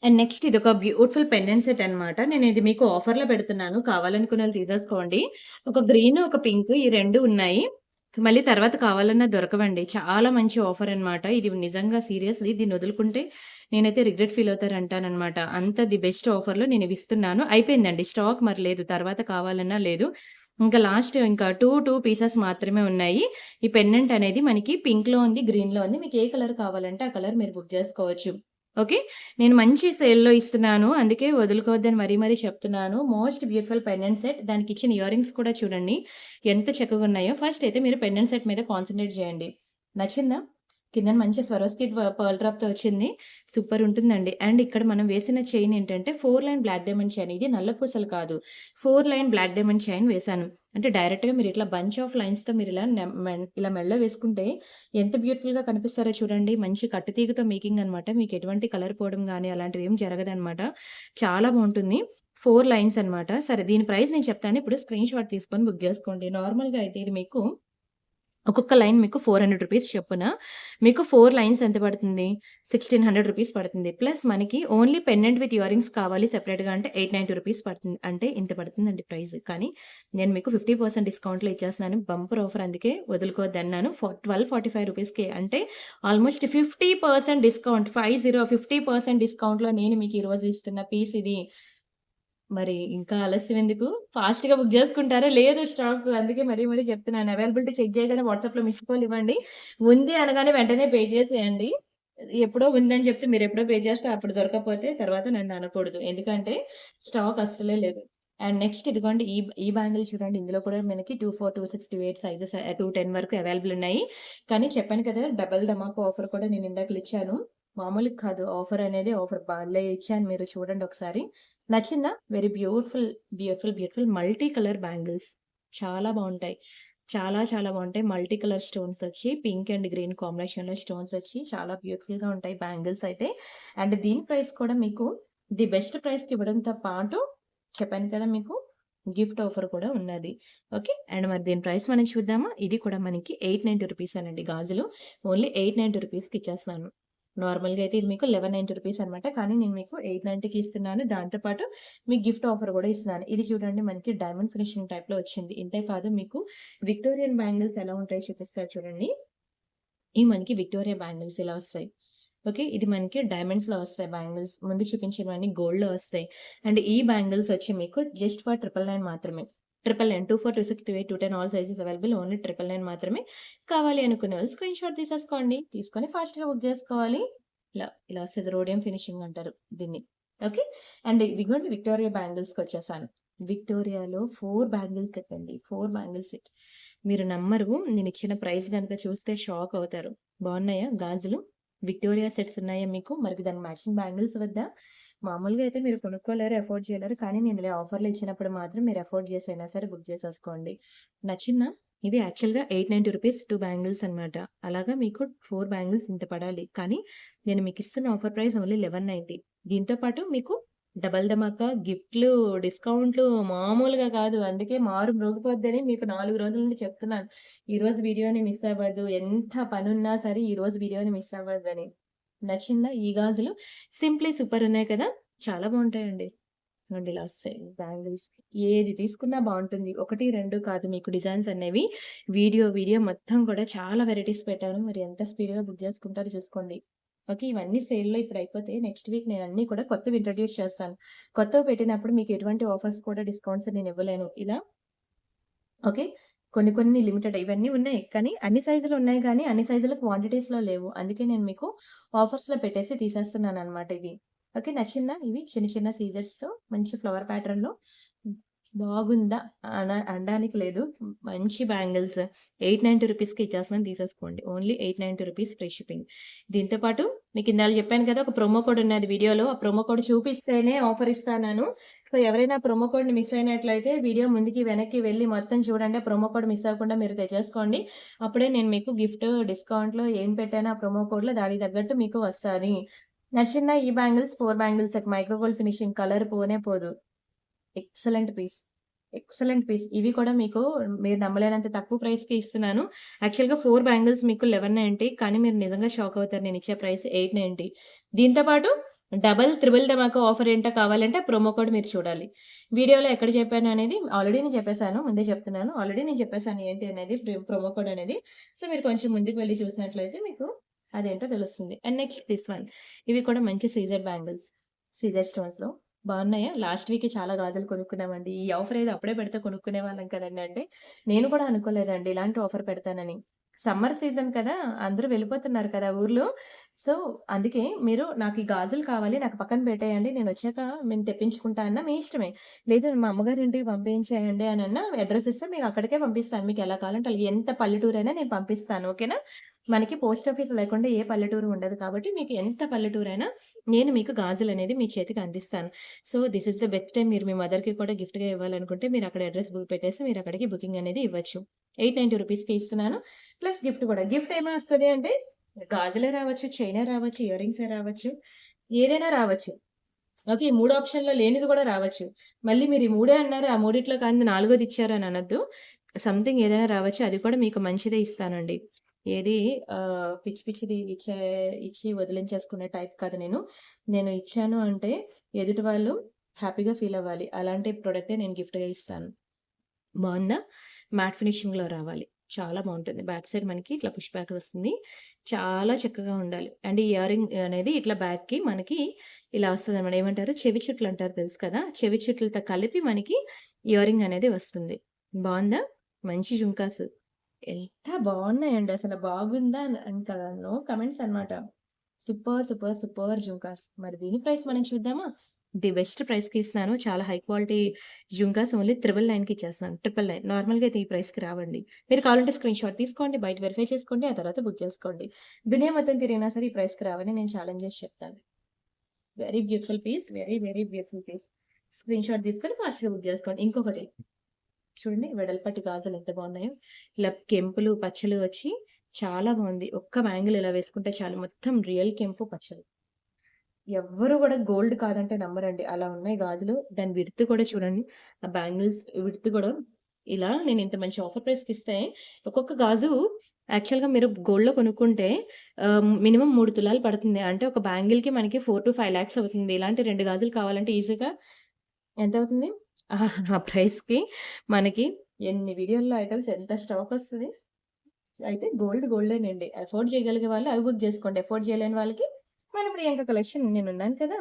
అండ్ నెక్స్ట్ ఇదొక బ్యూటిఫుల్ పెండెంట్ సెట్ అన్నమాట. నేనిది మీకు ఆఫర్‌లో పెడుతున్నాను. కావాలనుకున్నోళ్ళు తీసేసుకోండి. ఒక గ్రీన్, ఒక పింక్ ఈ 2 ఉన్నాయి. మళ్ళీ తర్వాత కావాలన్నా దొరకవండి. చాలా మంచి ఆఫర్ అన్నమాట. ఇది నిజంగా సీరియస్‌లీ దీన్నొదులుకుంటే నేనైతే రిగ్రెట్ ఫీల్ అవుతారంటానన్నమాట. అంత ది బెస్ట్ ఆఫర్‌లో నేనివిస్తున్నాను. అయిపోయిందండి. స్టాక్ మరి లేదు. తర్వాత కావాలన్నా లేదు. ఇంకా లాస్ట్ ఇంకా 2 పీసెస్ మాత్రమే ఉన్నాయి. ఈ పెండెంట్ అనేది మనకి పింక్‌లో ఉంది, గ్రీన్‌లో ఉంది. మీకు ఏ కలర్ కావాలంటే ఆ కలర్ మీరు బుక్ చేసుకోవచ్చు. ఓకే. నేను మంచి సేల్‌లో ఇస్తున్నాను. అందుకే వదులుకోవద్దని మరీ మరీ చెప్తున్నాను. Most beautiful pendant set. దానికిచ్చిన ఇయర్ రింగ్స్ కూడా చూడండి ఎంత చక్కగున్నాయో. ఫస్ట్ అయితే మీరు పెండెంట్ సెట్ మీద కాన్సంట్రేట్ చేయండి. నచ్చిందా? కిందన మంచి స్వరోస్‌కి పర్ల్ డ్రాప్‌తో వచ్చింది. సూపర్ ఉంటుందండి. అండ్ ఇక్కడ మనం వేసిన చైన్ ఏంటంటే 4 లైన్ బ్లాక్ డైమండ్ చైన్. ఇది నల్ల పూసలు కాదు. 4 లైన్ బ్లాక్ డైమండ్ చైన్ వేశాను. అంటే డైరెక్ట్‌గా మీరు ఇట్లా బంచ్ ఆఫ్ లైన్స్‌తో మీరు ఇలా ఇలా మెడలో వేసుకుంటే ఎంత బ్యూటిఫుల్‌గా కనిపిస్తారో చూడండి. మంచి కట్టుతీగతో మేకింగ్ అనమాట. మీకు ఎటువంటి కలర్ పోవడం గాని అలాంటివి ఏమి జరగదనమాట. చాలా బావుంటుంది. 4 లైన్స్ అనమాట. సరే దీని ప్రైస్ నేను చెప్తాను. ఇప్పుడు స్క్రీన్ షాట్ తీసుకొని బుక్ చేసుకోండి. నార్మల్‌గా అయితే ఇది మీకు ఒక్కొక్క లైన్ మీకు రూ. 400 చొప్పున మీకు 4 లైన్స్ ఎంత పడుతుంది? రూ. 1600 పడుతుంది. ప్లస్ మనకి only pendant with ear rings కావాలి సెపరేట్‌గా అంటే రూ. 890 పడుతుంది. అంటే ఇంత పడుతుందండి ప్రైస్. కానీ నేను మీకు 50% డిస్కౌంట్‌లో ఇచ్చేస్తున్నాను. బంపర్ ఆఫర్ అందుకే వదులుకోవద్దన్నాను. 1245 అంటే ఆల్‌మోస్ట్ 50% డిస్కౌంట్ 50% డిస్కౌంట్‌లో నేను మీకు ఈరోజు ఇస్తున్న పీస్ ఇది. మరి ఇంకా ఆలస్యం ఎందుకు? ఫాస్ట్‌గా బుక్ జేసుకుంటారా? లేదు స్టాకు. అందుకే మరీ మరీ చెప్తున్నాను. అవైలబిలిటీ చెక్ చేయగానే వాట్సాప్‌లో మిస్డ్ కాల్ ఇవ్వండి. ఉంది అనగానే వెంటనే పే చేసేయండి. ఎప్పుడో ఉందని చెప్తే మీరెప్పుడో పే చేస్తే అప్పుడు దొరకకపోతే తర్వాత నన్ను అనకూడదు. ఎందుకంటే స్టాక్ అస్సలే లేదు. అండ్ నెక్స్ట్ ఇదిగోండి ఈ బ్యాంగిల్ చూడండి. ఇందులో కూడా మనకి 24, 26, 28 సైజెస్ 210 వరకు అవైలబుల్ ఉన్నాయి. కానీ చెప్పాను కదా! డబుల్ ధమాకా ఆఫర్ కూడా నేను ఇందాకల ఇచ్చాను. మామూలుగా కాదు. ఆఫర్ అనేది ఆఫర్ భలే ఇచ్చాను. మీరు చూడండి ఒకసారి. నచ్చిందా? Very beautiful, beautiful, beautiful multi colour bangles. చాలా బావుంటాయి. చాలా చాలా బావుంటాయి. మల్టీ కలర్ స్టోన్స్ వచ్చి పింక్ అండ్ గ్రీన్ కాంబినేషన్‌లో స్టోన్స్ వచ్చి చాలా బ్యూటిఫుల్‌గా ఉంటాయి బ్యాంగిల్స్ అయితే. అండ్ దీని ప్రైస్ కూడా మీకు ది బెస్ట్ ప్రైస్‌కి ఇవ్వడంతో పాటు చెప్పాను కదా మీకు గిఫ్ట్ ఆఫర్ కూడా ఉన్నది. ఓకే. అండ్ మరి దీని ప్రైస్ మనం చూద్దామా? ఇది కూడా మనకి రూ. 890 అనండి గాజులు. ఓన్లీ రూ. 890కి ఇచ్చేస్తున్నాను. నార్మల్‌గా అయితే ఇది మీకు రూ. 1190 అనమాట. కానీ నేను మీకు 890కి ఇస్తున్నాను. దాంతో పాటు మీకు గిఫ్ట్ ఆఫర్ గూడా ఇస్తున్నాను. ఇది చూడండి మనకి డైమండ్ ఫినిషింగ్ టైప్‌లో వచ్చింది. ఇంతే కాదు మీకు విక్టోరియన్ బ్యాంగిల్స్ ఎలా ఉంటాయో చూపిస్తారు చూడండి. ఇవి మనకి విక్టోరియా బ్యాంగిల్స్ ఇలా వస్తాయి. ఓకే. ఇది మనకి డైమండ్స్‌లో వస్తాయి బ్యాంగిల్స్. ముందు చూపించినవన్నీ గోల్డ్‌లో వస్తాయి. అండ్ ఈ బ్యాంగిల్స్ వచ్చి మీకు జస్ట్ ఫర్ 999 మాత్రమే. 999 24, 26, 28, 210 ఆల్ సైజెస్ అవైలబుల్. ఓన్లీ 999 మాత్రమే. కావాలి అనుకునే వాళ్ళు స్క్రీన్ షాట్ తీసేసుకోండి. తీసుకొని ఫాస్ట్‌గా బుక్ చేసుకోవాలి. ఇలా వస్తది. రోడియం ఫినిషింగ్ అంటారు దీన్ని. ఓకే. అండ్ ఇవిగోండి విక్టోరియా బ్యాంగిల్స్‌కొచ్చేసాను. విక్టోరియాలో 4 బ్యాంగిల్ సెట్ అండి. 4 బ్యాంగిల్ సెట్. మీరు నమ్మరు. నేనిచ్చిన ప్రైస్ గనుక చూస్తే షాక్ అవుతారు. బావున్నాయా గాజులు? విక్టోరియా సెట్స్ ఉన్నాయా మీకు? మరి దానికి మ్యాచింగ్ బ్యాంగిల్స్ వద్దా? మామూలుగా అయితే మీరు కొనుక్కోలేరు, ఎఫోర్డ్ చేయలేరు. కానీ నేను ఇలా ఆఫర్‌లో ఇచ్చినప్పుడు మాత్రం మీరు ఎఫోర్డ్ చేసైనా సరే బుక్ చేసేసుకోండి. నచ్చిందా? ఇవి యాక్చువల్‌గా రూ. 890 2 బ్యాంగిల్స్ అనమాట. అలాగా మీకు 4 బ్యాంగిల్స్ ఇంత పడాలి. కానీ నేను మీకిస్తున్న ఆఫర్ ప్రైస్ ఓన్లీ 1190. దీంతో పాటు మీకు డబల్ ధమాకా, గిఫ్ట్‌లు, డిస్కౌంట్‌లు మామూలుగా కాదు. అందుకే మారు మ్రోగిపోద్దని మీకు 4 రోజుల నుండి చెప్తున్నాను. ఈరోజు వీడియోని మిస్ అవ్వద్దు. ఎంత పనున్నా సరే ఈరోజు వీడియోని మిస్ అవ్వద్దని. నచ్చిందా ఈ గాజులు? సింప్లీ సూపర్ ఉన్నాయి కదా! చాలా బావుంటాయండి. ఇదిగోండి ఇలా వస్తాయి బ్యాంగిల్స్. ఏది తీసుకున్నా బావుంటుంది. 1, 2 కాదు మీకు డిజైన్స్ అనేవి. వీడియో మొత్తం కూడా చాలా వెరైటీస్ పెట్టాను. మరి ఎంత స్పీడ్‌గా బుక్ చేసుకుంటారో చూసుకోండి. ఓకే. ఇవన్నీ సేల్‌లో ఇప్పుడు అయిపోతే నెక్స్ట్ వీక్ నేను అన్నీ కూడా కొత్తవి ఇంట్రొడ్యూస్ చేస్తాను. కొత్తవి పెట్టినప్పుడు మీకు ఎటువంటి ఆఫర్స్ కూడా డిస్కౌంట్స్ నేను ఇవ్వలేను. ఇలా ఓకే. కొన్ని లిమిటెడ్ ఇవన్నీ ఉన్నాయి. కానీ అన్ని సైజులు ఉన్నాయి గానీ, అన్ని సైజులు క్వాంటిటీస్‌లో లేవు. అందుకే నేను మీకు ఆఫర్స్‌లో పెట్టేసి తీసేస్తున్నాననమాట ఇవి. ఓకే. నచ్చిందా? ఇవి చిన్న చిన్న సీజర్స్‌తో మంచి ఫ్లవర్ ప్యాటర్న్‌లో బాగుందా అనడానికి లేదు. మంచి బ్యాంగిల్స్ 890 రూపీస్‌కి ఇచ్చేస్తున్నాను తీసేసుకోండి. Only 890 rupees free shipping. దీంతో పాటు మీకు ఇందాక చెప్పాను కదా! ఒక ప్రోమో కోడ్ ఉన్నది వీడియోలో. ఆ ప్రోమో కోడ్ చూపిస్తేనే ఆఫర్ ఇస్తానను. సో, ఎవరైనా ప్రోమో కోడ్‌ని మిస్ అయినట్లయితే వీడియో ముందుకి, వెనక్కి వెళ్లి మొత్తం చూడండి. ఆ ప్రోమో కోడ్ మిస్ అవ్వకుండా మీరు తెచ్చేసుకోండి. అప్పుడే నేను మీకు గిఫ్ట్, డిస్కౌంట్‌లో ఏం పెట్టానో ఆ ప్రోమో కోడ్‌లో దానికి తగ్గట్టు మీకు వస్తాది. నచ్చిందా ఈ bangles? 4 bangles set micro gold finishing colour పోనే పోదు. Excellent piece. Excellent piece. ఇవి కూడా మీకు మీరు నమ్మలేనంత తక్కువ ప్రైస్‌కే ఇస్తున్నాను. యాక్చువల్‌గా 4 బ్యాంగిల్స్ మీకు 1190 కానీ మీరు నిజంగా షాక్ అవుతారు నేనిచ్చే ప్రైస్ 890. దీంతో పాటు డబుల్, త్రిబుల్ ధమాకా ఆఫర్ ఏంటో కావాలంటే ప్రోమో కోడ్ మీరు చూడాలి. వీడియోలో ఎక్కడ చెప్పాను అనేది ఆల్రెడీ నేను చెప్పేసాను. ముందే చెప్తున్నాను. ఆల్రెడీ నేను చెప్పేసాను ఏంటి అనేది ప్రోమో కోడ్ అనేది. సో, మీరు కొంచెం ముందుకు వెళ్లి చూసినట్లయితే మీకు అదేంటో తెలుస్తుంది. And next this one. ఇవి కూడా మంచి సీజర్ బ్యాంగిల్స్. సీజర్ స్టోన్స్‌లో. బాగున్నాయా? లాస్ట్ వీకే చాలా గాజులు కొనుక్కున్నామండి. ఈ ఆఫర్ ఏదో అప్పుడే పెడితే కొనుక్కునేవాళ్ళం కదండీ! అంటే, నేను కూడా అనుకోలేదండి ఇలాంటి ఆఫర్ పెడతానని. సమ్మర్ సీజన్ కదా! అందరూ వెళ్ళిపోతున్నారు కదా ఊర్లు. సో, అందుకే మీరు నాకు ఈ గాజులు కావాలి, నాకు పక్కన పెట్టేయండి. నేనొచ్చాక నేను తెప్పించుకుంటా అన్నా మీ ఇష్టమే. లేదు మా అమ్మగారింటికి పంపించేయండి అనన్నా అడ్రెస్ ఇస్తే మీకు అక్కడికే పంపిస్తాను. మీకెలా కావాలంటే అలా ఎంత పల్లెటూరైనా నేను పంపిస్తాను. ఓకేనా? మనకి పోస్ట్ ఆఫీస్ లేకుండా ఏ పల్లెటూరు ఉండదు కాబట్టి మీకు ఎంత పల్లెటూరైనా నేను మీకు గాజులనేది మీ చేతికి అందిస్తాను. So, this is the best time మీరు మీ మదర్‌కి కూడా గిఫ్ట్‌గా ఇవ్వాలనుకుంటే మీరు అక్కడ అడ్రెస్ పెట్టేసి మీరు అక్కడికి బుకింగ్ అనేది ఇవ్వచ్చు. 890 రూపీస్‌కి ఇస్తున్నాను. ప్లస్ గిఫ్ట్ కూడా. గిఫ్ట్ ఏమొస్తది అంటే గాజులే రావచ్చు, చైనే రావచ్చు, ఇయర్ రింగ్సే రావచ్చు, ఏదైనా రావచ్చు. ఓకే. ఈ 3 ఆప్షన్‌లో లేనిది కూడా రావచ్చు. మళ్ళీ మీరు ఈ 3 అన్నారు. ఆ మూడిట్లో కానిది నాలుగోది ఇచ్చారు అని అనొద్దు. సంథింగ్ ఏదైనా రావచ్చు. అది కూడా మీకు మంచిదే ఇస్తానండి. ఏది పిచ్చి పిచ్చిది ఇచ్చి వదిలించేసుకునే టైప్ కాదు నేను. నేను ఇచ్చాను అంటే ఎదుటి వాళ్ళు హ్యాపీగా ఫీల్ అవ్వాలి. అలాంటి ప్రొడక్టే నేను గిఫ్ట్‌గా ఇస్తాను. బావుందా? మ్యాట్ ఫినిషింగ్‌లో రావాలి. చాలా బావుంటుంది. బ్యాక్ సైడ్ మనకి ఇట్లా పుష్ బ్యాక్ వస్తుంది. చాలా చక్కగా ఉండాలి. అండ్ ఈ ఇయరింగ్ అనేది ఇట్లా బ్యాక్‌కి మనకి ఇలా వస్తదనమాట. ఏమంటారు? చెవి చుట్లంటారు తెలుసు కదా! చెవి చుట్లతో కలిపి మనకి ఇయరింగ్ అనేది వస్తుంది. బావుందా? మంచి జుంకాస్. ఎంత బావున్నాయండి అసల. బాగుందా ఇంకా నో కమెంట్స్ అనమాట. సూపర్ జుంకాస్. మరి దీని ప్రైస్ మనం చూద్దామా? ది బెస్ట్ ప్రైస్‌కి ఇస్తున్నాను. చాలా హై క్వాలిటీ జుంకాస్ ఓన్లీ 999కి ఇచ్చేస్తున్నాను. 999 నార్మల్‌గా అయితే ఈ ప్రైస్‌కి రావండి. మీరు కావాలంటే స్క్రీన్‌షాట్ తీసుకోండి. బయట వెరిఫై చేసుకోండి. ఆ తర్వాత బుక్ చేసుకోండి. దునియా మొత్తం తిరిగినా సరే ఈ ప్రైస్‌కి రావని నేను ఛాలెంజ్ చేసి చెప్తాను. Very beautiful piece. Very beautiful piece. Screenshot తీసుకొని ఫాస్ట్‌గా బుక్ చేసుకోండి. ఇంకొకటి చూడండి వెడల్పాటి గాజులు ఎంత బాగున్నాయో. ఇలా కెంపులు, పచ్చలు వచ్చి చాలా బాగుంది. ఒక్క బ్యాంగిల్ ఇలా వేసుకుంటే చాలు. మొత్తం రియల్ కెంపు, పచ్చలు. ఎవ్వరు గూడా గోల్డ్ కాదంటే నమ్మరండి. అలా ఉన్నాయి గాజులు. దాని విడ్త్ కూడా చూడండి. ఆ బ్యాంగిల్స్ విడ్త్ గూడా ఇలా నేను ఇంత మంచి ఆఫర్ ప్రైస్‌కిస్తే ఒక్కొక్క గాజు యాక్చువల్‌గా మీరు గోల్డ్‌లో కొనుక్కుంటే మినిమమ్ 3 తులాలు పడుతుంది. అంటే ఒక బ్యాంగిల్‌కి మనకి 4-5 లాక్స్ అవుతుంది. ఇలాంటి 2 గాజులు కావాలంటే ఈజీగా ఎంతవుతుంది? ఆ ప్రైస్‌కి మనకి ఎన్ని వీడియోల్లో ఐటెమ్స్ ఎంత స్టాకొస్తది. అయితే గోల్డేనండి. అఫోర్డ్ చేయగలిగే వాళ్ళు అవి బుక్ జేసుకోండి. అఫోర్డ్ చేయలేని వాళ్ళకి మన ప్రియాంక కలెక్షన్ నేనున్నాను కదా!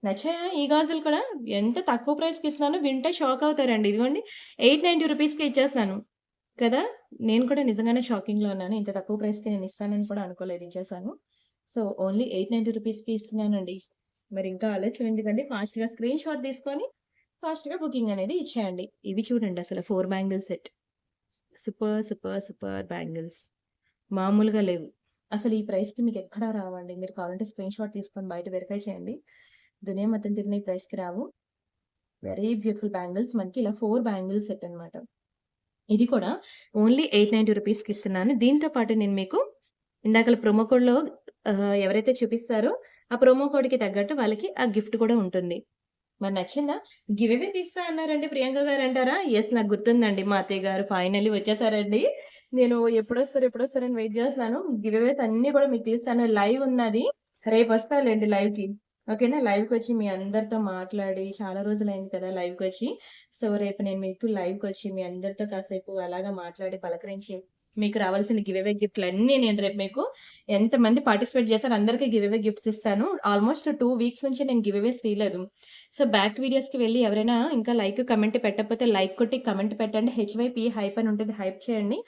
నచ్చాయా ఈ గాజులు కూడా? ఎంత తక్కువ ప్రైస్‌కిస్తున్నానో వింటే షాక్ అవుతారండి. ఇదిగోండి 890 రూపీస్‌కే ఇచ్చేస్తున్నాను. కదా! నేను కూడా నిజంగానే షాకింగ్‌లో ఉన్నాను. ఇంత తక్కువ ప్రైస్‌కి నేను ఇస్తానని కూడా అనుకోలేదు ఇచ్చేసాను. సో, ఓన్లీ 890 రూపీస్‌కి ఇస్తున్నానండి. మరి ఇంకా ఆలస్యం ఎందుకండి? ఫాస్ట్‌గా స్క్రీన్‌షాట్ తీసుకొని ఫాస్ట్‌గా బుకింగ్ అనేది ఇచ్చేయండి. ఇవి చూడండి అసలు 4 బ్యాంగిల్ సెట్. Super bangles. మామూలుగా లేవు. అసలు ఈ ప్రైస్‌కి మీకెక్కడా రావండి. మీరు కావాలంటే స్క్రీన్‌షాట్ తీసుకొని బయట వెరిఫై చేయండి. దునియా మొత్తం తిరిగిన ఈ ప్రైస్‌కి రావు. Very beautiful bangles. మనకి ఇలా 4 బ్యాంగిల్ సెట్ అనమాట. ఇది కూడా ఓన్లీ 890 రూపీస్‌కి ఇస్తున్నాను. దీంతో పాటు నేను మీకు ఇందాకల ప్రోమో కోడ్‌లో ఎవరైతే చూపిస్తారో ఆ ప్రోమో కోడ్‌కి తగ్గట్టు వాళ్ళకి ఆ గిఫ్ట్ కూడా ఉంటుంది. మరి నచ్చిందా? గివ్ అవే తీస్తా అన్నారండి ప్రియాంక గారంటారా? యెస్. నాకు గుర్తుందండి. మా అత్తయ్య గారు ఫైనల్లీ వచ్చేసారండి. నేను ఎప్పుడొస్తారని వెయిట్ జేస్తున్నాను. గివ్ అవేస్ అన్నీ కూడా మీకు తీస్తాను. లైవ్ ఉన్నది. రేపొస్తాలెండి లైవ్‌కి. ఓకేనా. లైవ్‌కొచ్చి మీ అందరితో మాట్లాడి చాలా రోజులైంది కదా! లైవ్‌కొచ్చి. సో, రేపు నేను మీకు లైవ్‌కొచ్చి మీ అందరితో కాసేపు అలాగా మాట్లాడి, పలకరించి, మీకు రావాల్సిన గివ్ అవే గిఫ్ట్‌లన్నీ నేను రేపు మీకు ఎంతమంది పార్టిసిపేట్ చేశారో అందరికి గివ్ అవే గిఫ్ట్స్ ఇస్తాను. ఆల్‌మోస్ట్ 2 వీక్స్ నుంచి నేను గివ్ అవేస్ తీయలేదు. సో, బ్యాక్ వీడియోస్‌కి వెళ్లి ఎవరైనా ఇంకా లైక్, కామెంట్ పెట్టకపోతే లైక్ కొట్టి కామెంట్ పెట్టండి. హెచ్‌వైపీ హైప్ అని ఉంటది. హైప్ చేయండి.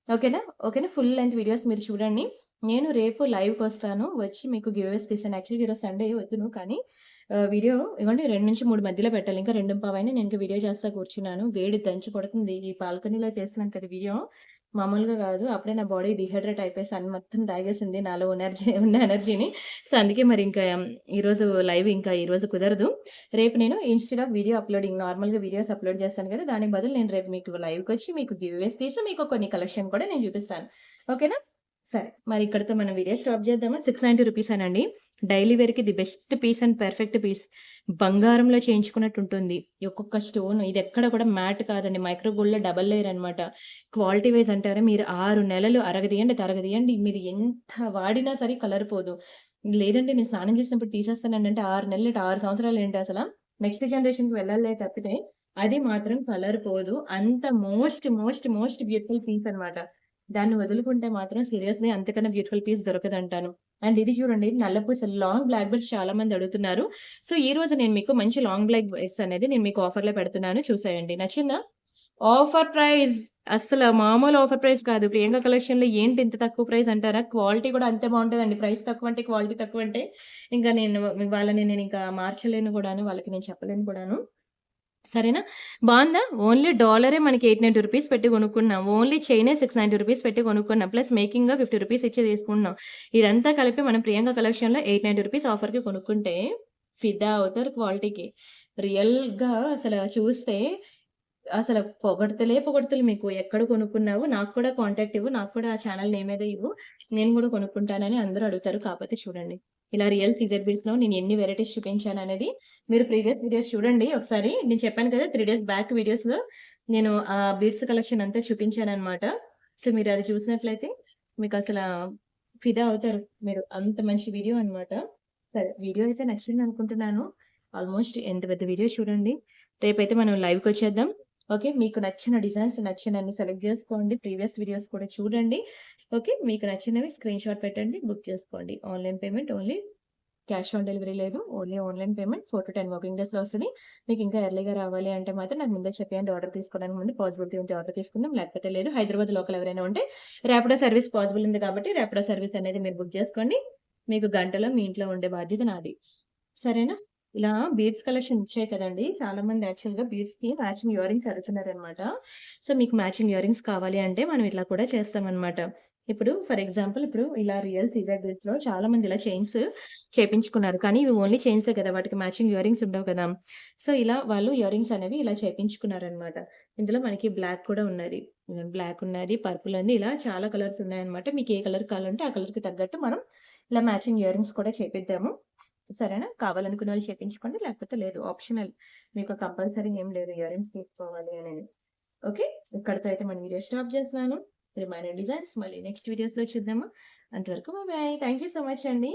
ఓకేనా. ఓకేనా. ఫుల్ లెంత్ వీడియోస్ మీరు చూడండి. నేను రేపు లైవ్‌కొస్తాను. వచ్చి మీకు గివ్ అవేస్ తీస్తాను. యాక్చువల్‌గా ఈరోజు సండే వద్దును కానీ వీడియో ఇగోండి 2-3 మధ్యలో పెట్టాలి. ఇంకా 2:15 అయింది. నేను ఇంక వీడియో చేస్తా కూర్చున్నాను. వేడి దంచి కొడుతుంది. ఈ బాల్కనీలో చేస్తున్నాను కదా వీడియో. మామూలుగా గాదు. అప్పుడే నా బాడీ డీహైడ్రేట్ అయిపోయి సన్ మొత్తం తాగేసింది. నాలో ఎనర్జీ ఉన్న ఎనర్జీని. సో, అందుకే మరి ఇంకా ఈరోజు లైవ్ ఇంకా ఈరోజు కుదరదు. రేపు నేను ఇన్‌స్టెడ్ ఆఫ్ వీడియో అప్‌లోడింగ్ నార్మల్‌గా వీడియోస్ అప్‌లోడ్ చేస్తాను కదా! దానికి బదులు నేను రేపు మీకు లైవ్‌కొచ్చి మీకు గివ్ అవేస్ తీసి మీకు కొన్ని కలెక్షన్ కూడా నేను చూపిస్తాను. ఓకేనా? సరే. మరి ఇక్కడితో మనం వీడియో స్టాప్ చేద్దామా? 690 రూపీసేనండి. డైలీ వేర్‌కి the best piece and perfect piece. బంగారంలో చేయించుకున్నట్టుంటుంది. ఒక్కొక్క స్టోన్ ఇదెక్కడ కూడా మ్యాట్ కాదండి. మైక్రో గోల్డ్‌లో డబుల్ లేయర్ అనమాట. క్వాలిటీ వైస్ అంటారా మీరు 6 నెలలు అరగదీయండి, తరగదీయండి. మీరు ఎంత వాడినా సరే కలర్ పోదు. లేదంటే నేను స్నానం చేసినప్పుడు తీసేస్తానండి అంటే 6 నెలలేంటి 6 సంవత్సరాలేంటి అసల? నెక్స్ట్ జనరేషన్‌కి వెళ్ళాలే తప్పితే అది మాత్రం కలర్ పోదు. అంత మోస్ట్ బ్యూటిఫుల్ పీస్ అనమాట. దాన్ని వదులుకుంటే మాత్రం సీరియస్‌లీ అంతకన్నా బ్యూటిఫుల్ పీస్ దొరకదంటాను. అండ్ ఇది చూడండి నల్ల పూసలు లాంగ్ బ్లాక్ బెడ్స్ చాలా మంది అడుగుతున్నారు. సో, ఈరోజు నేను మీకు మంచి లాంగ్ బ్లాక్ బెడ్స్ అనేది నేను మీకు ఆఫర్‌లో పెడుతున్నాను చూసేయండి. నచ్చిందా? ఆఫర్ ప్రైస్ అస్సల మామూలు ఆఫర్ ప్రైస్ కాదు. ప్రియాంక కలెక్షన్‌లో ఏంటి ఇంత తక్కువ ప్రైస్ అంటారా? క్వాలిటీ కూడా అంతే బావుంటదండి. ప్రైస్ తక్కువంటే, క్వాలిటీ తక్కువంటే ఇంక నేను వాళ్ళని నేనింకా మార్చలేను గూడాను. వాళ్ళకి నేను చెప్పలేను కూడాను. సరేనా? బావుందా? ఓన్లీ డాలరే మనకి రూ. 890 పెట్టి కొనుక్కున్నాం. ఓన్లీ చైనే రూ. 690 పెట్టి కొనుక్కున్నాం. ప్లస్ మేకింగ్‌గా రూ. 50 ఇచ్చి తీసుకుంటున్నాం. ఇదంతా కలిపి మనం ప్రియాంక కలెక్షన్‌లో రూ. 890 ఆఫర్‌కి కొనుక్కుంటే ఫిదా అవుతారు క్వాలిటీకి. రియల్‌గా అసల చూస్తే అసల పొగడ్తలే మీకు. ఎక్కడ కొనుక్కున్నావు? నాకు కూడా కాంటాక్ట్ ఇవ్వు. నాకు కూడా ఆ ఛానెల్ నేమ్ ఏదో ఇవ్వు. నేను గూడా కొనుక్కుంటానని అందరూ అడుగుతారు. కాపోతే చూడండి. ఇలా రియల్ సీజర్ బీడ్స్‌లో నేను ఎన్ని వెరైటీస్ చూపించాననేది మీరు ప్రీవియస్ వీడియోస్ చూడండి ఒకసారి. నేను చెప్పాను కదా! 3 డేస్ బ్యాక్ వీడియోస్‌లో నేను ఆ బీడ్స్ కలెక్షన్ అంతా చూపించాననమాట. సో, మీరది చూసినట్లయితే మీకసలా ఫిదా అవుతారు మీరు. అంత మంచి వీడియో అనమాట. సరే. వీడియో అయితే నచ్చిందనుకుంటున్నాను. ఆల్‌మోస్ట్ ఎంత పెద్ద వీడియో చూడండి. రేపైతే మనం లైవ్‌కొచ్చేద్దాం. ఓకే. మీకు నచ్చిన డిజైన్స్ నచ్చినన్ని సెలెక్ట్ జేసుకోండి. ప్రీవియస్ వీడియోస్ కూడా చూడండి. ఓకే. మీకు నచ్చినవి స్క్రీన్‌షాట్ పెట్టండి. బుక్ చేసుకోండి. Online payment only. Cash on delivery లేదు. ఓన్లీ ఆన్‌లైన్ పేమెంట్ 4-10 వర్కింగ్ డేస్‌లో వస్తది. మీకు ఇంకా ఎర్లీగా రావాలి అంటే మాత్రం నాకు ముందే చెప్పేయండి. ఆర్డర్ తీసుకోవడానికి ముందు పాసిబిలిటీ ఉంటే ఆర్డర్ తీసుకుందాం. లేకపోతే లేదు. హైదరాబాద్ లోకల్ ఎవరైనా ఉంటే ర్యాపిడో సర్వీస్ పాసిబుల్ ఉంది కాబట్టి ర్యాపిడో సర్వీస్ అనేది మీరు బుక్ చేసుకోండి. మీకు గంటలో మీ ఇంట్లో ఉండే బాధ్యత నాది. సరేనా? ఇలా బీడ్స్ కలెక్షన్ ఇచ్చాయి కదండీ! చాలా మంది యాక్చువల్‌గా బీడ్స్‌కి మ్యాచింగ్ ఇయర్ రింగ్స్ అడుగుతున్నారనమాట. సో, మీకు మ్యాచింగ్ ఇయర్ రింగ్స్ కావాలి అంటే మనం ఇట్లా కూడా చేస్తామనమాట. ఇప్పుడు ఫర్ ఎగ్జాంపుల్ ఇప్పుడు ఇలా రియల్ సీజర్ బీడ్స్‌లో చాలా మంది ఇలా చైన్స్ చేపించుకున్నారు. కానీ ఇవి ఓన్లీ చైన్సే కదా! వాటికి మ్యాచింగ్ ఇయర్ రింగ్స్ ఉండవు కదా! సో, ఇలా వాళ్ళు ఇయర్ రింగ్స్ అనేవి ఇలా చేపించుకున్నారనమాట. ఇందులో మనకి బ్లాక్ కూడా ఉన్నది. బ్లాక్ ఉన్నది, పర్పుల్ ఉంది. ఇలా చాలా కలర్స్ ఉన్నాయన్నమాట. మీకు ఏ కలర్ కావాలంటే ఆ కలర్‌కి తగ్గట్టు మనం ఇలా మ్యాచింగ్ ఇయర్ రింగ్స్ కూడా చేపిద్దాము. సరేనా? కావాలనుకున్న వాళ్ళు చేపించుకోండి. లేకపోతే లేదు. ఆప్షనల్. మీకు కంపల్సరీ ఏం లేదు ఇయర్ రింగ్స్ తీసుకోవాలి అనేది. ఓకే. ఇక్కడితో అయితే మన వీడియో స్టాప్ చేస్తున్నాను. రిమైనింగ్ డిజైన్స్ మళ్ళీ నెక్స్ట్ వీడియోస్‌లో చూద్దాము. అంతవరకు bye bye. Thank you so much అండి.